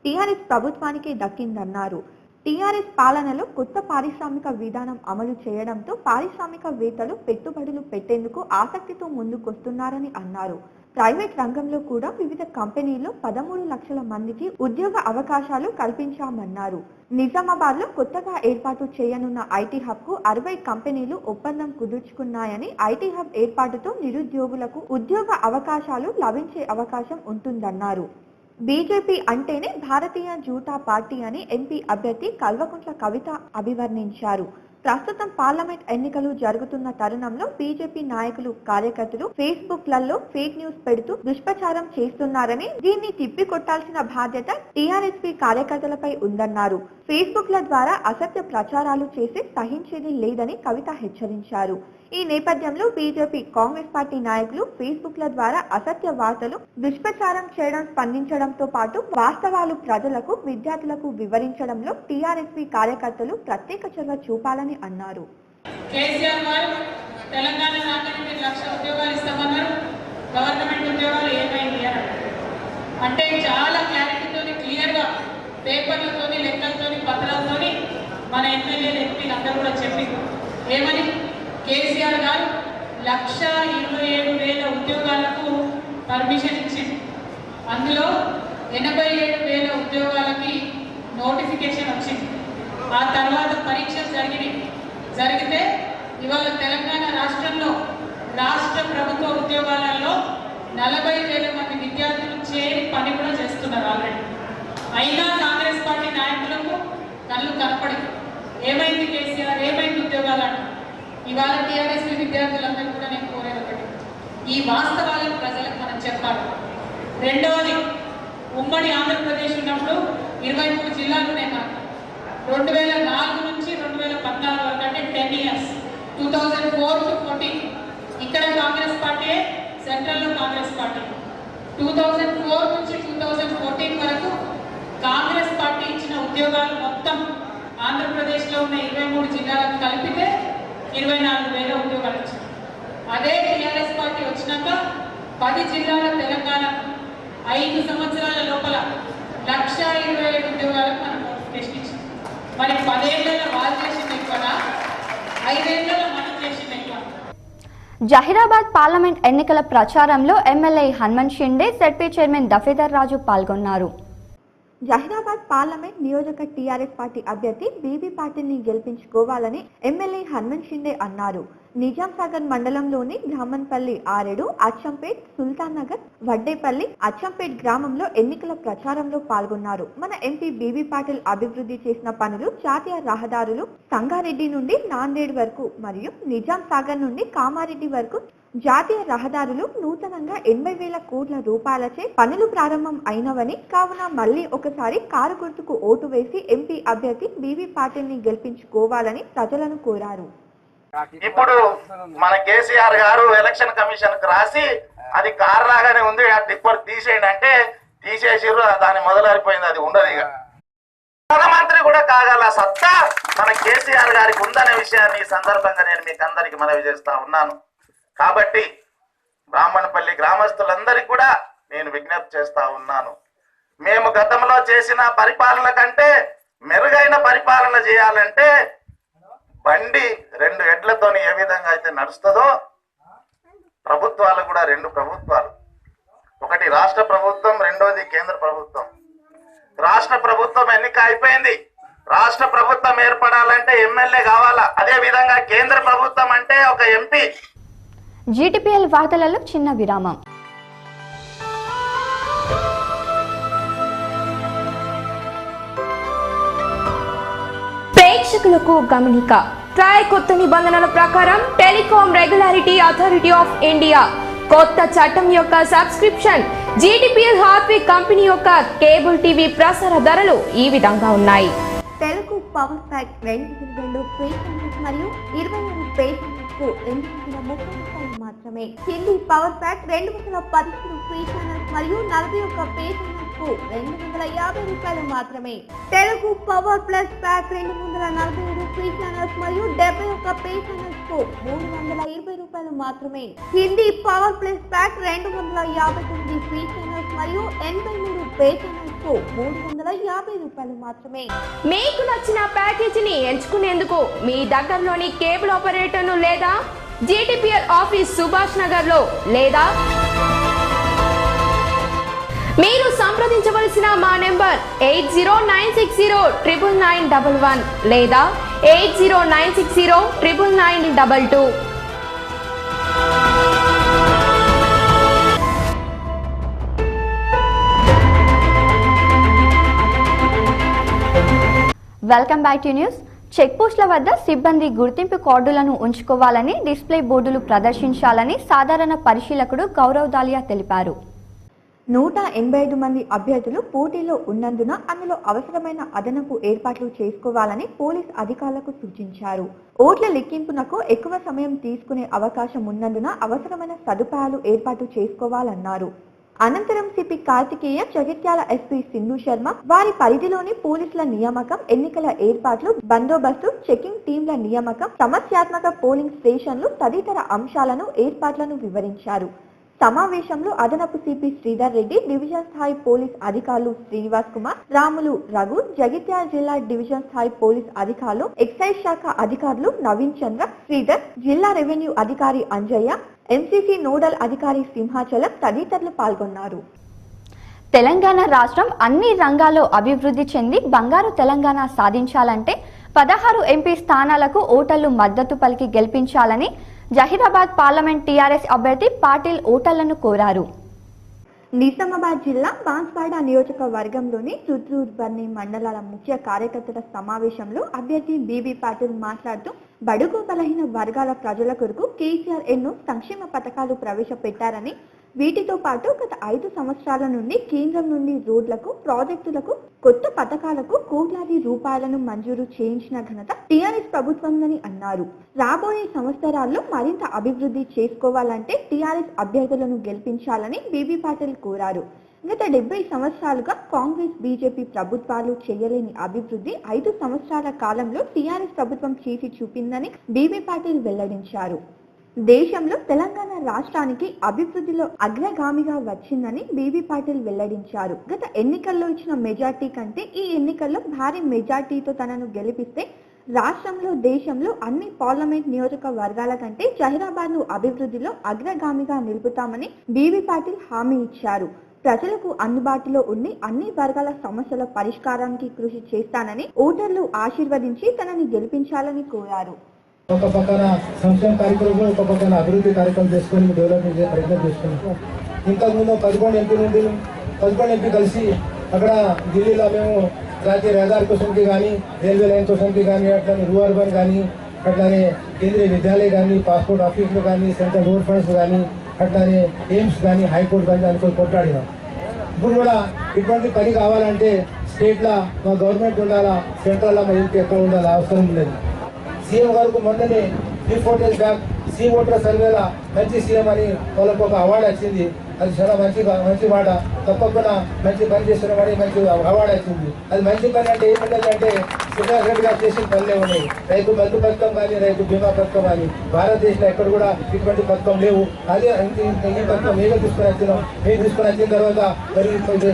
టీఆర్ఎస్ ప్రభుత్వానికి దక్కిందన్నారు. టీఆర్ఎస్ పాలనలో కొత్త పారిశ్రామిక విధానం అమలు చేయడంతో పారిశ్రామికవేత్తలు పెట్టుబడులు పెట్టేందుకు ఆసక్తితో ముందుకొస్తున్నారని అన్నారు. ప్రైవేట్ రంగంలో కూడా వివిధ కంపెనీల్లో 13 లక్షల మందికి ఉద్యోగ అవకాశాలు కల్పించామన్నారు. నిజామాబాద్ లో కొత్తగా ఏర్పాటు చేయనున్న ఐటీ హబ్ కు 60 కంపెనీలు ఒప్పందం కుదుర్చుకున్నాయని, ఐటీ హబ్ ఏర్పాటుతో నిరుద్యోగులకు ఉద్యోగ అవకాశాలు లభించే అవకాశం ఉంటుందన్నారు. బీజేపీ అంటేనే భారతీయ జనతా పార్టీ అని ఎంపీ అభ్యర్థి కల్వకుంట్ల కవిత అభివర్ణించారు. ప్రస్తుతం పార్లమెంట్ ఎన్నికలు జరుగుతున్న తరుణంలో బీజేపీ నాయకులు, కార్యకర్తలు ఫేస్బుక్లలో ఫేక్ న్యూస్ పెడుతూ దుష్ప్రచారం చేస్తున్నారని, దీన్ని తిప్పికొట్టాల్సిన బాధ్యత టీఆర్ఎస్పీ కార్యకర్తలపై ఉందన్నారు. ఫేస్బుక్ల ద్వారా అసత్య ప్రచారాలు చేసి సహించేది లేదని కవిత హెచ్చరించారు. ఈ నేపథ్యంలో బీజేపీ, కాంగ్రెస్ పార్టీ నాయకులు ఫేస్బుక్ల ద్వారా అసత్య వార్తలు, దుష్ప్రచారం చేయడం, స్పందించడంతో పాటు వాస్తవాలు ప్రజలకు, విద్యార్థులకు వివరించడంలో టీఆర్ఎస్పీ కార్యకర్తలు ప్రత్యేక చొరవ చూపాలని అన్నారు. కేసీఆర్ గారు తెలంగాణ రాష్ట్రానికి 1,00,000 ఉద్యోగాలు ఇస్తామన్నారు. గవర్నమెంట్ ఉద్యోగాలు ఏమైంది అంటే చాలా క్లారిటీతోని, క్లియర్గా పేపర్లతోని, లెక్కలతోని, పత్రాలతోని మన ఎమ్మెల్యేలు, ఎంపీలు అందరూ కూడా చెప్పింది ఏమని, కేసీఆర్ గారు 1,27,000 ఉద్యోగాలకు పర్మిషన్ ఇచ్చింది. అందులో 87,000 ఉద్యోగాలకి నోటిఫికేషన్ వచ్చింది. ఆ తర్వాత పరీక్షలు జరిగినాయి. జరిగితే ఇవాళ తెలంగాణ రాష్ట్రంలో రాష్ట్ర ప్రభుత్వ ఉద్యోగాలలో 40,000 మంది విద్యార్థులు చేరి పని కూడా చేస్తున్నారు ఆల్రెడీ. అయినా కాంగ్రెస్ పార్టీ నాయకులకు కళ్ళు కనపడి ఏమైంది కేసీఆర్, ఏమైంది ఉద్యోగాలు అంట. ఇవాళ టీఆర్ఎస్ విద్యార్థులందరూ కూడా నేను కోరేది ఒకటి, ఈ వాస్తవాలను ప్రజలకు మనం చెప్పాలి. రెండవది, ఉమ్మడి ఆంధ్రప్రదేశ్ ఉన్నప్పుడు 23 జిల్లాలు ఉన్నాయి మనకు. 2004 నుంచి 2014 వరకు అంటే 10 years, 2004 to 14 ఇక్కడ కాంగ్రెస్ పార్టీ, సెంట్రల్లో కాంగ్రెస్ పార్టీ. 2004 నుంచి 2014 వరకు కాంగ్రెస్ పార్టీ ఇచ్చిన ఉద్యోగాలు మొత్తం ఆంధ్రప్రదేశ్లో ఉన్న 23 జిల్లాలకు కలిపితే 24,000 ఉద్యోగాలు ఇచ్చారు. అదే టీఆర్ఎస్ పార్టీ వచ్చినాక 10 జిల్లాల తెలంగాణ 5 సంవత్సరాల లోపల 1,27,000 ఉద్యోగాలకు మనం నోటిఫికేషన్ ఇచ్చింది. మరి 10 ఏళ్లలో వాళ్ళు చేసింది ఎక్కువనా, 5 ఏళ్లలో మనం చేసింది ఎక్కువ? జహీరాబాద్ పార్లమెంట్ ఎన్నికల ప్రచారంలో MLA Hanumanth Shinde, ZP chairman Dafedar Raju పాల్గొన్నారు. జహీరాబాద్ పార్లమెంట్ నియోజక టీఆర్ఎస్ పార్టీ అభ్యర్థి బీబీ పాటిల్ని గెలిపించుకోవాలని ఎమ్మెల్యే హనుమంత్ షిండే అన్నారు. నిజాం సాగర్ మండలంలోని బ్రాహ్మణపల్లి, ఆరేడు, అచ్చంపేట్, సుల్తాన్ నగర్, వడ్డేపల్లి, అచ్చంపేట్ గ్రామంలో ఎన్నికల ప్రచారంలో పాల్గొన్నారు. మన ఎంపీ బీబీ పాటిల్ అభివృద్ధి చేసిన పనులు, జాతీయ రహదారులు సంగారెడ్డి నుండి నాందేడ్ వరకు మరియు నిజాం సాగర్ నుండి కామారెడ్డి వరకు జాతీయ రహదారులు నూతనంగా 80,000 కోట్ల రూపాయలచే పనులు ప్రారంభం అయినవని, కావున మళ్లీ ఒకసారి కారు గుర్తుకు ఓటు వేసి ఎంపీ అభ్యర్థి బీవీ పాటిల్ని గెలిపించుకోవాలని ప్రజలను కోరారు. ఇప్పుడు మన కేసీఆర్ గారు ఎలక్షన్ కమిషన్ కు రాసి అది కారు లాగానే ఉంది, ఆ టిప్పర్ తీసేయండి అంటే తీసేసిర్రు, దాని మొదలైపోయింది, అది ఉండదు. ఇక ప్రధానమంత్రి కూడా కాగల సత్తా మన కేసీఆర్ గారికి ఉందనే విషయాన్ని ఈ సందర్భంగా నేను మీకు అందరికి మనవి చేస్తా ఉన్నాను. కాబట్టి బ్రాహ్మణపల్లి గ్రామస్తులందరికీ కూడా నేను విజ్ఞప్తి చేస్తా ఉన్నాను, మేము గతంలో చేసిన పరిపాలన కంటే మెరుగైన పరిపాలన చేయాలంటే బండి 2 ఎడ్లతోని ఏ విధంగా అయితే నడుస్తుందో ప్రభుత్వాలు కూడా 2 ప్రభుత్వాలు, ఒకటి రాష్ట్ర ప్రభుత్వం, రెండోది కేంద్ర ప్రభుత్వం. రాష్ట్ర ప్రభుత్వం ఎన్నిక అయిపోయింది, రాష్ట్ర ప్రభుత్వం ఏర్పడాలంటే ఎమ్మెల్యే కావాలా. అదే విధంగా కేంద్ర ప్రభుత్వం అంటే ఒక ఎంపీ. జీటీపీఎల్ వార్తలలో చిన్న విరామం. ప్రేక్షకులకు గమనిక, ట్రాయ్ కొత్త నిబంధనల ప్రకారం telecom regulatory authority of India కొత్త చట్టం యొక్క సబ్స్క్రిప్షన్ జీటీపీఎల్ హార్ట్వేర్ కంపెనీ యొక్క కేబుల్ టీవీ ప్రసార ధరలు ఈ విధంగా ఉన్నాయి. Telugu power pack 2 free channels మరియు 26 పే ఛానల్స్కు 230 రూపాయలు మాత్రమే. Hindi power pack 217 free channels మరియు 41 పే ఛానల్స్కు 250 రూపాయలు మాత్రమే. Telugu power plus pack 247 free channels మరియు 71 పే ఛానల్స్కు 320 రూపాయలు మాత్రమే. Hindi power plus pack 259 free channels మరియు 83 పే ఛానల్స్ 350 రూపాయలు మాత్రమే. మీకు నచ్చిన ప్యాకేజీని ఎంచుకునేందుకు మీ దగ్గరలోని కేబుల్ ఆపరేటర్ను లేదా జీటీపీఎల్ ఆఫీస్ సుభాష్ నగర్ లో లేదా మీరు సంప్రదించవలసిన మా నెంబర్ 8096099911 లేదా 8096099922. Welcome back to news. చెక్ పోస్టుల వద్ద సిబ్బంది గుర్తింపు కార్డులను ఉంచుకోవాలని, డిస్ప్లే బోర్డులు ప్రదర్శించాలని సాధారణ పరిశీలకుడు గౌరవ్ దాలియా తెలిపారు. 185 మంది అభ్యర్థులు పోటీలో ఉన్నందున అందులో అవసరమైన అదనపు ఏర్పాట్లు చేసుకోవాలని పోలీస్ అధికారులకు సూచించారు. ఓట్ల లెక్కింపునకు ఎక్కువ సమయం తీసుకునే అవకాశం ఉన్నందున అవసరమైన సదుపాయాలు ఏర్పాటు చేసుకోవాలన్నారు. అనంతరం సిపి కార్తికేయ, జగిత్యాల ఎస్పీ సింధు శర్మ వారి పరిధిలోని పోలీసుల నియామకం, ఎన్నికల ఏర్పాట్లు, బందోబస్తు, చెకింగ్ టీంల నియామకం, సమస్యాత్మక పోలింగ్ స్టేషన్లు తదితర అంశాలను, ఏర్పాట్లను వివరించారు. సమావేశంలో అదనపు సిపి శ్రీధర్ రెడ్డి, డివిజన్ స్థాయి పోలీస్ అధికారులు శ్రీనివాస్ కుమార్, రాములు, రఘు, జగిత్యాల జిల్లా డివిజన్ స్థాయి పోలీస్ అధికారులు, ఎక్సైజ్ శాఖ అధికారులు నవీన్ చంద్ర, శ్రీధర్, జిల్లా రెవెన్యూ అధికారి అంజయ్య, ఎంసీసీ నోడల్ అధికారి సింహాచలం తదితరులు పాల్గొన్నారు. తెలంగాణ రాష్ట్రం అన్ని రంగాల్లో అభివృద్ధి చెంది బంగారు తెలంగాణ సాధించాలంటే 16 ఎంపీ స్థానాలకు ఓటర్లు మద్దతు పలికి గెలిపించాలని జహీరాబాద్ పార్లమెంట్ టీఆర్ఎస్ అభ్యర్థి పాటిల్ ఓటర్లను కోరారు. నిజామాబాద్ జిల్లా బాన్స్వాడ నియోజకవర్గంలోని రుద్రూర్ బర్ని మండలాల ముఖ్య కార్యకర్తల సమావేశంలో అభ్యర్థి బీబీ పాటిల్ మాట్లాడుతూ బడుగు బలహీన వర్గాల ప్రజల కొరకు కేసీఆర్ ఎన్నో సంక్షేమ పథకాలు ప్రవేశపెట్టారని, వీటితో పాటు గత 5 సంవత్సరాల నుండి కేంద్రం నుండి రోడ్లకు, ప్రాజెక్టులకు, కొత్త పథకాలకు కోట్లాది రూపాయలను మంజూరు చేయించిన ఘనత టీఆర్ఎస్ ప్రభుత్వందని అన్నారు. రాబోయే సంవత్సరాల్లో మరింత అభివృద్ధి చేసుకోవాలంటే టీఆర్ఎస్ అభ్యర్థులను గెలిపించాలని బీబీ పాటిల్ కోరారు. గత 70 సంవత్సరాలుగా కాంగ్రెస్, బీజేపీ ప్రభుత్వాలు చేయలేని అభివృద్ధి 5 సంవత్సరాల కాలంలో టీఆర్ఎస్ ప్రభుత్వం చేసి చూపిందని బీబీ పాటిల్ వెల్లడించారు. దేశంలో తెలంగాణ రాష్ట్రానికి అభివృద్ధిలో అగ్రగామిగా వచ్చిందని బీబీ పాటిల్ వెల్లడించారు. గత ఎన్నికల్లో ఇచ్చిన మెజార్టీ కంటే ఈ ఎన్నికల్లో భారీ మెజార్టీతో తనను గెలిపిస్తే రాష్ట్రంలో, దేశంలో అన్ని పార్లమెంట్ నియోజకవర్గాల కంటే జహీరాబాద్ ను అభివృద్ధిలో అగ్రగామిగా నిలుపుతామని బీబీ పాటిల్ హామీ ఇచ్చారు. ప్రజలకు అందుబాటులో ఉండి అన్ని వర్గాల సమస్యల పరిష్కారానికి కృషి చేస్తానని ఓటర్లు ఆశీర్వదించి తనని గెలిపించాలని కోరారు. ఒక పక్కన సంక్షేమ కార్యక్రమంలో, ఒక పక్కన అభివృద్ధి కార్యక్రమం చేసుకొని డెవలప్మెంట్ చేసే ప్రయత్నం చేసుకున్నాం. ఇంతకుముందు 11 ఎంపీ కలిసి అక్కడ ఢిల్లీలో మేము జాతీయ రహదారి కోసంకి కానీ, రైల్వే లైన్ కోసంకి కానీ, అట్లనే రూ అర్బన్ కానీ, అట్లానే కేంద్రీయ విద్యాలయ కానీ, పాస్పోర్ట్ ఆఫీసులు కానీ, సెంట్రల్ రోడ్ ఫండ్స్ కానీ, అట్లానే ఎయిమ్స్ కానీ, హైకోర్టు కానీ అనుకొని కొట్లాడినాం. ఇప్పుడు కూడా ఇటువంటి పని కావాలంటే స్టేట్లో మా గవర్నమెంట్ ఉండాలా, సెంట్రల్లో మా ఎంపీ ఎక్కడ ఉండాలా అవసరం లేదు. సీఎం గారికి మొన్ననే 3-4 days బ్యాక్ సీ ఓటర్ సర్వేలా మంచి సీఎం అని వాళ్ళకు ఒక అవార్డు వచ్చింది. అది చాలా మంచి మాట. తప్పకుండా మంచి పని చేస్తున్నామని మంచి అవార్డు వచ్చింది. అది మంచి పని అంటే ఏముందంటే శ్రీనివాస్ రెడ్డి గారు చేసిన పనులే ఉన్నాయి. రైతు బంధు పథకం కానీ, రైతు బీమా పథకం కానీ భారతదేశంలో ఎక్కడ కూడా ఇటువంటి పథకం లేవు. అదే ఈ పథకం మేమే తీసుకుని వచ్చినాం. మేము తీసుకుని వచ్చిన తర్వాత మరి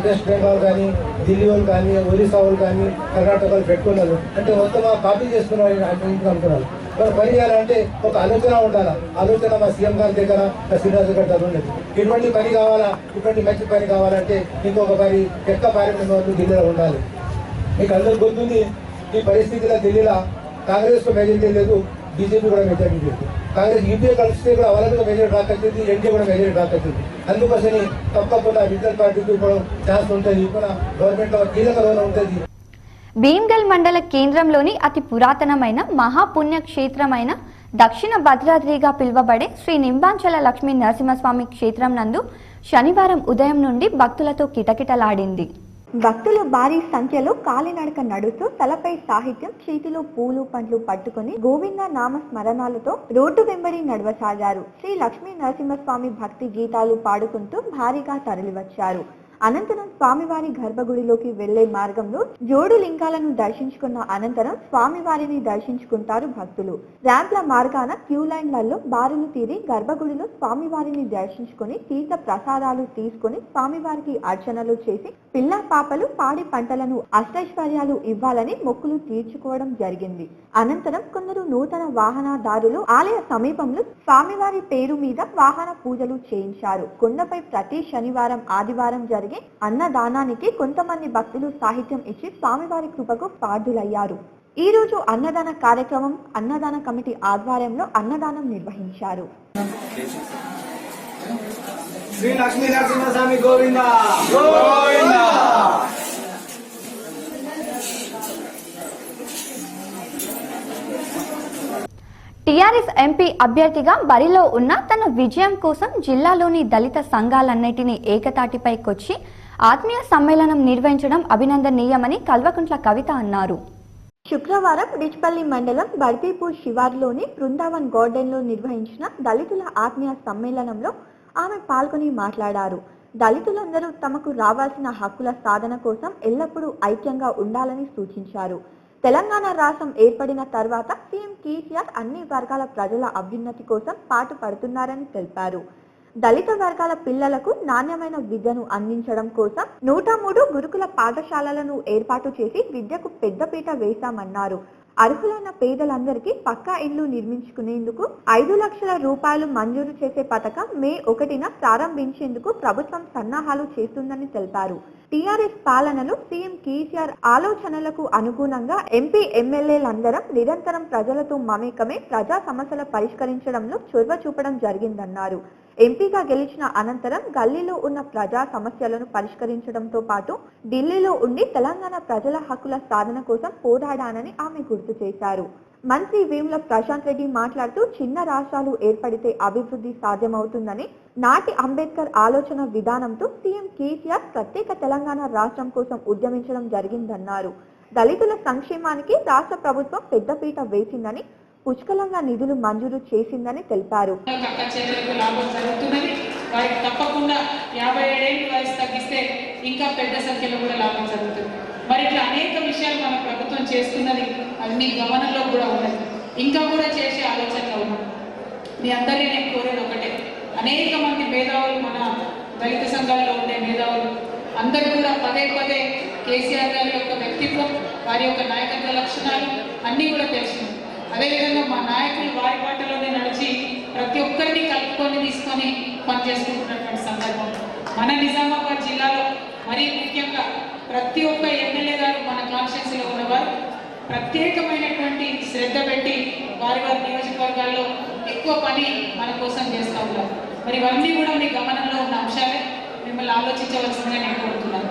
వెస్ట్ బెంగాల్ కానీ, ఢిల్లీ వాళ్ళు కానీ, ఒరిస్సా వాళ్ళు కానీ, కర్ణాటక వాళ్ళు పెట్టుకున్నారు. అంటే మొత్తం కాపీ చేసుకున్నాం అనుకున్నారు. మరి పని చేయాలంటే ఒక ఆలోచన ఉండాలా. ఆలోచన మా సీఎం గారి దగ్గర, మా శ్రీనివాస్ గారి దగ్గర ఉండదు. ఇటువంటి పని కావాలా, ఇటువంటి మంచి పని కావాలంటే ఇంకొక పని ఎక్క పార్లమెంట్ వాళ్ళు ఢిల్లీలో ఉండాలి. మీకు అందరూ గుర్తుంది, ఈ పరిస్థితిలో ఢిల్లీలో కాంగ్రెస్ కు మెజారిటీ లేదు, బీజేపీ కూడా మెజారిటీ లేదు. కాంగ్రెస్ యూపీఏ కలిస్తే కూడా వాళ్ళకి మెజారిటీ రాకొచ్చింది, ఎన్డీఏ కూడా మెజారిటీ రాకొచ్చింది. అందుకోసమే తప్పకుండా విద్యుత్ పార్టీకి కూడా ఛాన్స్ ఉంటుంది, కూడా గవర్నమెంట్ లో కీలక రోల్ ఉంటుంది. భీమ్గల్ మండల కేంద్రంలోని అతి పురాతనమైన మహాపుణ్యక్షేత్రమైన దక్షిణ భద్రాద్రిగా పిలువబడే శ్రీ నింబాంచల లక్ష్మీ నరసింహస్వామి క్షేత్రం నందు శనివారం ఉదయం నుండి భక్తులతో కిటకిటలాడింది. భక్తులు భారీ సంఖ్యలో కాలినడక నడుస్తూ తలపై సాహిత్యం, చేతిలో పూలు పండ్లు పట్టుకుని గోవింద నామ స్మరణాలతో రోడ్డు వెంబడి నడవసాగారు. శ్రీ లక్ష్మీ నరసింహస్వామి భక్తి గీతాలు పాడుకుంటూ భారీగా తరలివచ్చారు. అనంతరం స్వామివారి గర్భగుడిలోకి వెళ్లే మార్గంలో జోడు లింగాలను దర్శించుకున్న అనంతరం స్వామివారిని దర్శించుకుంటారు భక్తులు. ర్యాంప్ల మార్గాన క్యూ లైన్లలో బారులు తీరి గర్భగుడిలో స్వామివారిని దర్శించుకుని తీర్థ ప్రసాదాలు తీసుకుని స్వామివారికి అర్చనలు చేసి పిల్ల పాపలు, పాడి పంటలను, అష్టైశ్వర్యాలు ఇవ్వాలని మొక్కులు తీర్చుకోవడం జరిగింది. అనంతరం కొందరు నూతన వాహనదారులు ఆలయ సమీపంలో స్వామివారి పేరు మీద వాహన పూజలు చేయించారు. కొండపై ప్రతి శనివారం, ఆదివారం జరిగే అన్నదానానికి కొంతమంది భక్తులు సాహిత్యం ఇచ్చి స్వామివారి కృపకు పార్థులయ్యారు. ఈ రోజు అన్నదాన కార్యక్రమం అన్నదాన కమిటీ ఆధ్వర్యంలో అన్నదానం నిర్వహించారు. శ్రీ లక్ష్మీ నరసింహస్వామి గోవింద గోవింద. టీఆర్ఎస్ ఎంపీ అభ్యర్థిగా బరిలో ఉన్న తన విజయం కోసం జిల్లాలోని దళిత సంఘాలన్నిటినీ ఏకతాటిపైకొచ్చి ఆత్మీయ సమ్మేళనం నిర్వహించడం అభినందనీయమని కల్వకుంట్ల కవిత అన్నారు. శుక్రవారం డిచ్పల్లి మండలం బర్పీపూర్ శివార్లోని బృందావన్ గార్డెన్ లో నిర్వహించిన దళితుల ఆత్మీయ సమ్మేళనంలో ఆమె పాల్గొని మాట్లాడారు. దళితులందరూ తమకు రావాల్సిన హక్కుల సాధన కోసం ఎల్లప్పుడూ ఐక్యంగా ఉండాలని సూచించారు. తెలంగాణ రాష్ట్రం ఏర్పడిన తర్వాత సీఎం కేసీఆర్ అన్ని వర్గాల ప్రజల అభ్యున్నతి కోసం పాటుపడుతున్నారని తెలిపారు. దళిత వర్గాల పిల్లలకు నాణ్యమైన విద్యను అందించడం కోసం 103 గురుకుల పాఠశాలలను ఏర్పాటు చేసి విద్యకు పెద్దపీట వేశామన్నారు. అర్హులైన పేదలందరికీ పక్కా ఇళ్లు నిర్మించుకునేందుకు 5 లక్షల రూపాయలు మంజూరు చేసే పథకం మే 1న ప్రారంభించేందుకు ప్రభుత్వం సన్నాహాలు చేస్తుందని తెలిపారు. టీఆర్ఎస్ పాలనలో సీఎం కేసీఆర్ ఆలోచనలకు అనుగుణంగా ఎంపీ ఎమ్మెల్యేలందరం నిరంతరం ప్రజలతో మమేకమే ప్రజా సమస్యల పరిష్కరించడంలో చొరవ చూపడం జరిగిందన్నారు. ఎంపీగా గెలిచిన అనంతరం గల్లీలో ఉన్న ప్రజా సమస్యలను పరిష్కరించడంతో పాటు ఢిల్లీలో ఉండి తెలంగాణ ప్రజల హక్కుల సాధన కోసం పోరాడానని ఆమె గుర్తు చేశారు. మంత్రి వేముల ప్రశాంత్ రెడ్డి మాట్లాడుతూ చిన్న రాష్ట్రాలు ఏర్పడితే అభివృద్ధి సాధ్యమవుతుందని, నాటి అంబేద్కర్ ఆలోచన విధానంతో సీఎం కేసీఆర్ ప్రత్యేక తెలంగాణ రాష్ట్రం కోసం ఉద్యమించడం జరిగిందన్నారు. దళితుల సంక్షేమానికి రాష్ట్ర ప్రభుత్వం పెద్దపీట వేసిందని, పుష్కలంగా నిధులు మంజూరు చేసిందని తెలిపారు. వారికి తప్పకుండా 57 ఏళ్ల వయసు తగ్గిస్తే ఇంకా పెద్ద సంఖ్యలో కూడా లాభం జరుగుతుంది. మరి ఇట్లా అనేక విషయాలు మన ప్రభుత్వం చేస్తున్నది, అది మీ గమనంలో కూడా ఉన్నది, ఇంకా కూడా చేసే ఆలోచనలో ఉన్నది. మీ అందరినీ నేను కోరేది ఒకటే, అనేక మంది మేధావులు, మన దళిత సంఘాల్లో ఉండే మేధావులు అందరూ కూడా పదే పదే కేసీఆర్ గారి యొక్క వ్యక్తిత్వం, వారి యొక్క నాయకత్వ లక్షణాలు అన్నీ కూడా తెలుసుకున్నారు. అదేవిధంగా మా నాయకులు వారి బాటలోనే నడిచి ప్రతి ఒక్కరిని కలుపుకొని తీసుకొని పనిచేసుకుంటున్నటువంటి సందర్భం మన నిజామాబాద్ జిల్లాలో మరీ ముఖ్యంగా ప్రతి ఒక్క ఎమ్మెల్యే గారు మన కాన్స్టిట్యున్సీలో ఉన్నవారు ప్రత్యేకమైనటువంటి శ్రద్ధ పెట్టి వారి వారి నియోజకవర్గాల్లో ఎక్కువ పని మన కోసం చేస్తూ ఉన్నారు. మరి ఇవన్నీ కూడా మీ గమనంలో ఉన్న అంశాలే, మిమ్మల్ని ఆలోచించవలసిందిగా నేను కోరుతున్నాను.